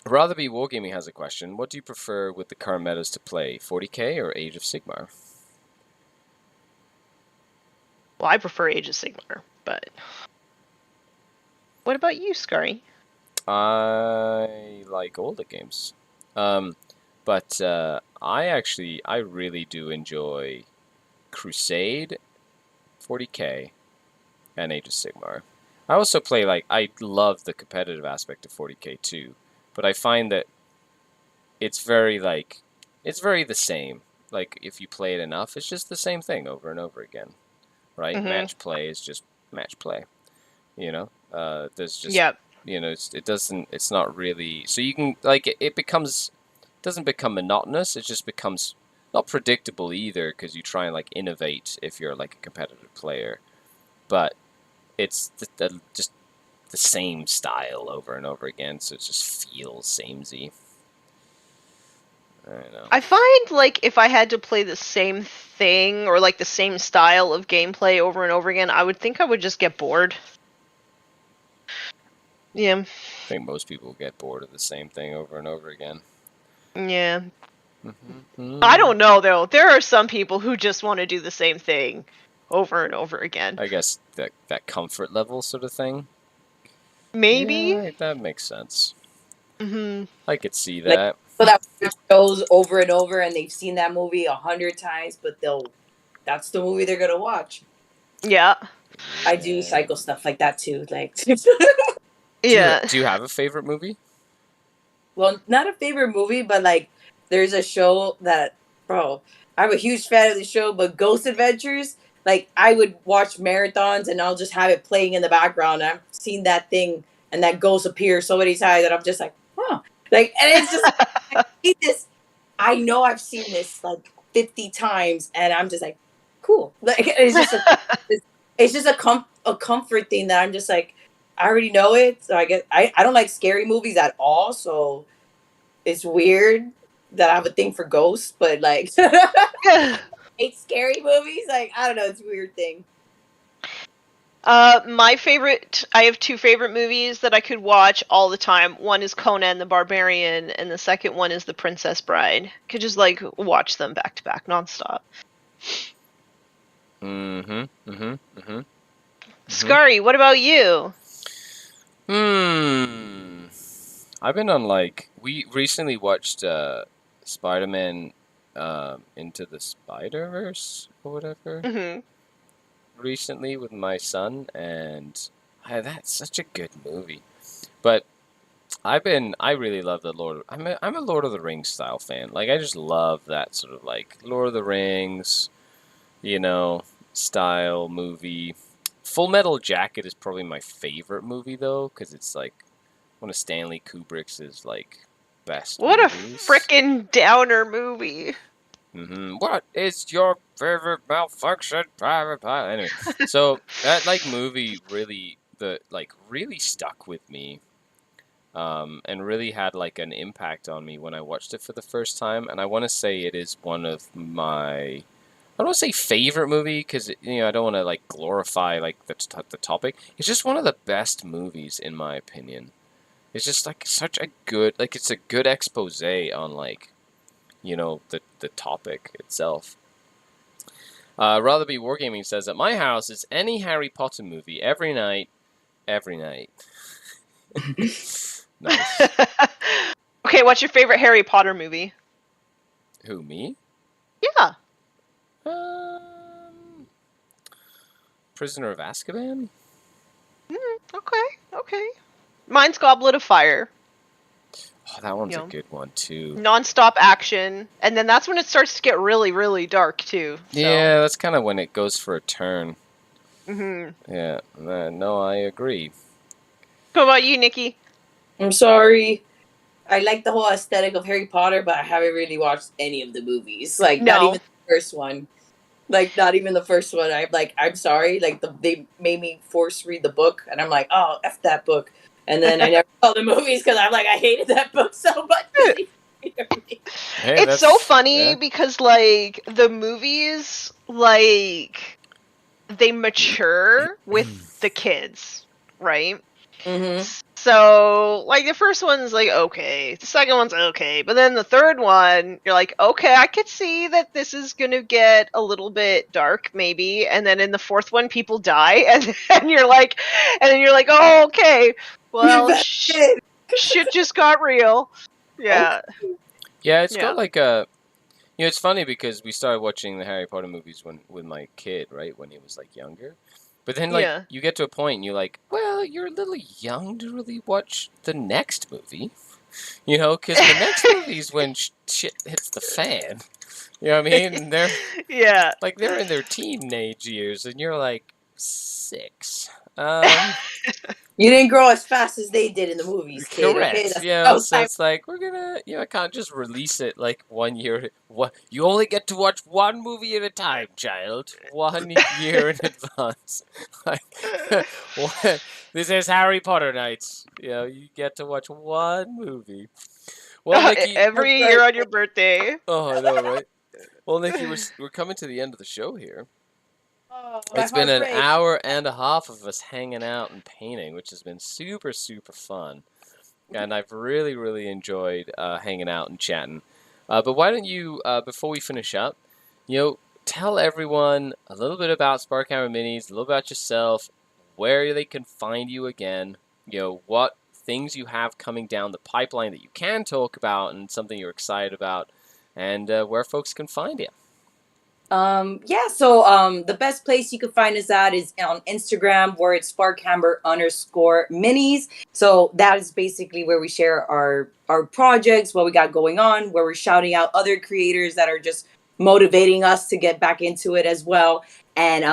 Rather Be Wargaming has a question. What do you prefer with the current metas to play, 40k or Age of Sigmar? Well, I prefer Age of Sigmar, but... What about you, Skari? I like older games. But I really do enjoy Crusade, 40k, and Age of Sigmar. I also play, like, I love the competitive aspect of 40k too, but I find that it's very the same. Like, if you play it enough, it's just the same thing over and over again, right? Match play is just match play, you know? There's just, Yep. you know, it's not really, so you can, like, it doesn't become monotonous, it just becomes not predictable either, because you try and, like, innovate if you're, like, a competitive player, but it's just the same style over and over again, so it just feels samey. I don't know. I find, like, if I had to play the same thing, or, like, the same style of gameplay over and over again, I would think I would just get bored. Yeah. I think most people get bored of the same thing over and over again. Yeah. I don't know, though. There are some people who just want to do the same thing over and over again. I guess that comfort level sort of thing. Maybe? Yeah, that makes sense. I could see Like, that. so that shows over and over, and they've seen that movie 100 times, but that's the movie they're gonna watch. Yeah. I do cycle stuff like that too. Like, Yeah. Do you have a favorite movie? well, not a favorite movie, but like, there's a show that, bro, I'm a huge fan of the show, but Ghost Adventures, like, I would watch marathons and I'll just have it playing in the background. I've seen that thing and that ghost appear so many times that I'm just like, huh. Like, and it's just, I see this, I know I've seen this like 50 times, and I'm just like, cool. Like, it's just a comfort thing that I'm just like, I already know it. So I don't like scary movies at all. So it's weird that I have a thing for ghosts, but like, hate scary movies. Like, I don't know. It's a weird thing. I have two favorite movies that I could watch all the time. One is Conan the Barbarian, and the second one is The Princess Bride. Could just, like, watch them back to back, nonstop. Skari, what about you? I've been on, like, we recently watched Spider-Man Into the Spider-Verse or whatever. Recently with my son, and that's such a good movie. But I really love the I'm a Lord of the Rings style fan. Like, I just love that sort of, like, Lord of the Rings, you know, style movie. Full Metal Jacket is probably my favorite movie though, because it's like one of Stanley Kubrick's like best What movies. a frickin' downer movie. What is your favorite malfunction, Private Pilot? Anyway, so that, like, movie really stuck with me, and really had, like, an impact on me when I watched it for the first time. And I want to say it is one of my, I don't want to say favorite movie, because, you know, I don't want to, like, glorify, like, the topic. It's just one of the best movies in my opinion. It's just, like, such a good, like, it's a good expose on, like, you know, the topic itself. Rather Be Wargaming says, at my house, it's any Harry Potter movie every night. Nice. Okay, what's your favorite Harry Potter movie? Who, me? Yeah. Prisoner of Azkaban? Okay. Mine's Goblet of Fire. Oh, that one's a good one too. Non-stop action, and then that's when it starts to get really, really dark too. So. Yeah, that's kind of when it goes for a turn. Mm-hmm. Yeah, no, I agree. What about you, Nikki? I'm sorry. I like the whole aesthetic of Harry Potter, but I haven't really watched any of the movies. Like, not even the first one. Like, not even the first one. I'm sorry. Like, they made me force read the book, and I'm like, oh, F that book. And then I never saw the movies because I'm like, I hated that book so much. It's so funny because, like, the movies, like, they mature with the kids, right? Mm-hmm. So, like, the first one's, like, okay. The second one's okay. But then the third one, you're like, okay, I could see that this is going to get a little bit dark, maybe. And then in the fourth one, people die. And you're like, oh, okay. Well, shit just got real. Yeah. Okay. Yeah, it's got like a... You know, it's funny because we started watching the Harry Potter movies with my kid, right? When he was, like, younger. But then, like, you get to a point and you're like, well, you're a little young to really watch the next movie. You know, because the next movie is when shit hits the fan. You know what I mean? And they're like, they're in their teenage years, and you're like 6. You didn't grow as fast as they did in the movies, kid. Correct. Okay? So it's like, we're gonna, I can't just release it like 1 year. You only get to watch one movie at a time, child. 1 year in advance. Like, this is Harry Potter nights. You know, you get to watch one movie. Well, Nikki, every year on your birthday. Oh, I know, right? Well, Nikki, we're coming to the end of the show here. Oh, it's been an hour and a half of us hanging out and painting, which has been super, super fun. And I've really, really enjoyed hanging out and chatting. But why don't you, before we finish up, tell everyone a little bit about Sparkhammer Minis, a little about yourself, where they can find you again, what things you have coming down the pipeline that you can talk about and something you're excited about, and where folks can find you. So the best place you can find us at is on Instagram, where it's Sparkhammer_minis. So that is basically where we share our projects, what we got going on, where we're shouting out other creators that are just motivating us to get back into it as well. And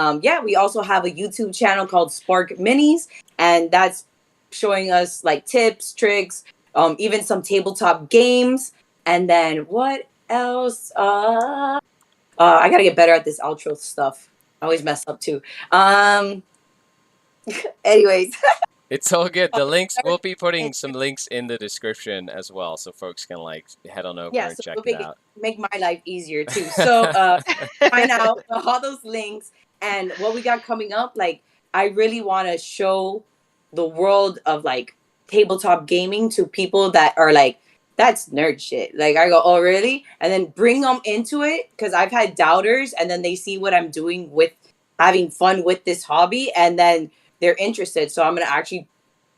we also have a YouTube channel called Spark Minis, and that's showing us like tips, tricks, even some tabletop games. And then what else? I gotta get better at this outro stuff. I always mess up too. Anyways. It's all good. The links, we'll be putting some links in the description as well, so folks can head on over and check it out. Make my life easier too. So find out all those links and what we got coming up. Like, I really want to show the world of like tabletop gaming to people that are like, that's nerd shit. Like, I go, oh, really? And then bring them into it, because I've had doubters, and then they see what I'm doing with having fun with this hobby, and then they're interested. So I'm going to actually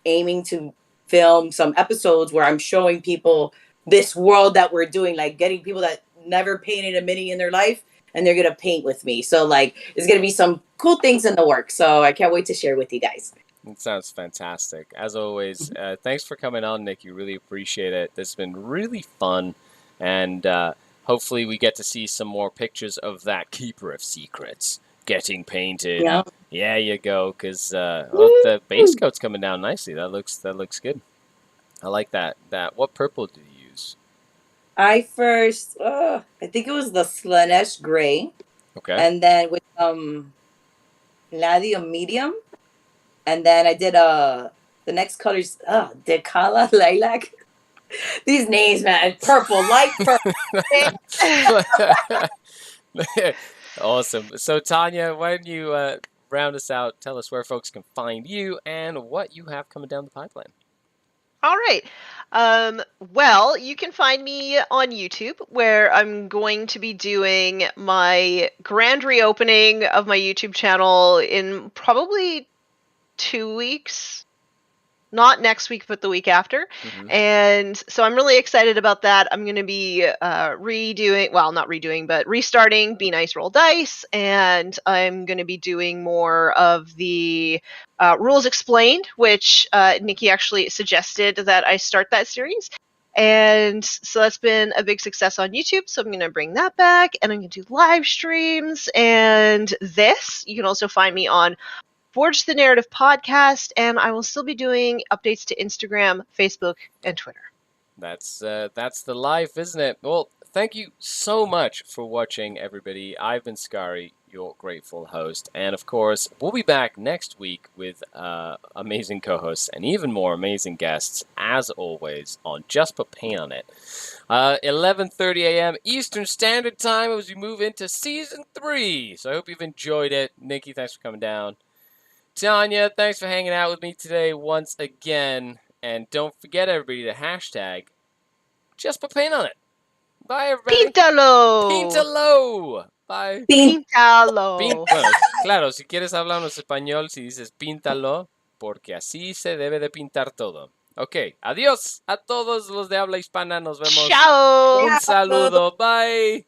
aiming to film some episodes where I'm showing people this world that we're doing, like getting people that never painted a mini in their life, and they're going to paint with me. So, like, it's going to be some cool things in the works. So I can't wait to share with you guys. It sounds fantastic. As always, thanks for coming on, Nick. You really appreciate it. This has been really fun, and hopefully we get to see some more pictures of that Keeper of Secrets getting painted. Yeah, yeah, you go, because the base coat's coming down nicely. That looks good. I like that. What purple did you use? I think it was the Slanesh Gray. Okay. And then with Palladium Medium. And then I did the next colors, Decala Lilac. These names, man. Purple, light purple. Awesome. So, Tanya, why don't you round us out? Tell us where folks can find you and what you have coming down the pipeline. All right. Well, you can find me on YouTube, where I'm going to be doing my grand reopening of my YouTube channel in probably 2 weeks. Not next week, but the week after. Mm-hmm. And so I'm really excited about that. I'm going to be restarting Be Nice Roll Dice. And I'm going to be doing more of the Rules Explained, which Nikki actually suggested that I start that series. And so that's been a big success on YouTube. So I'm going to bring that back, and I'm going to do live streams. And this, you can also find me on Forge the Narrative podcast, and I will still be doing updates to Instagram, Facebook, and Twitter. That's the life, isn't it? Well, thank you so much for watching, everybody. I've been Skari, your grateful host, and of course, we'll be back next week with amazing co-hosts and even more amazing guests, as always, on Just Put Paint on It. 11:30 a.m. Eastern Standard Time as we move into Season 3. So I hope you've enjoyed it. Nikki, thanks for coming down. Tanya, thanks for hanging out with me today once again. And don't forget, everybody, the hashtag Just Put Paint on It. Bye, everybody. Píntalo. Píntalo. Bye. Píntalo. Bueno, claro, si quieres hablarnos español, si dices píntalo, porque así se debe de pintar todo. Ok, adiós a todos los de habla hispana. Nos vemos. Chao. Un saludo. Bye.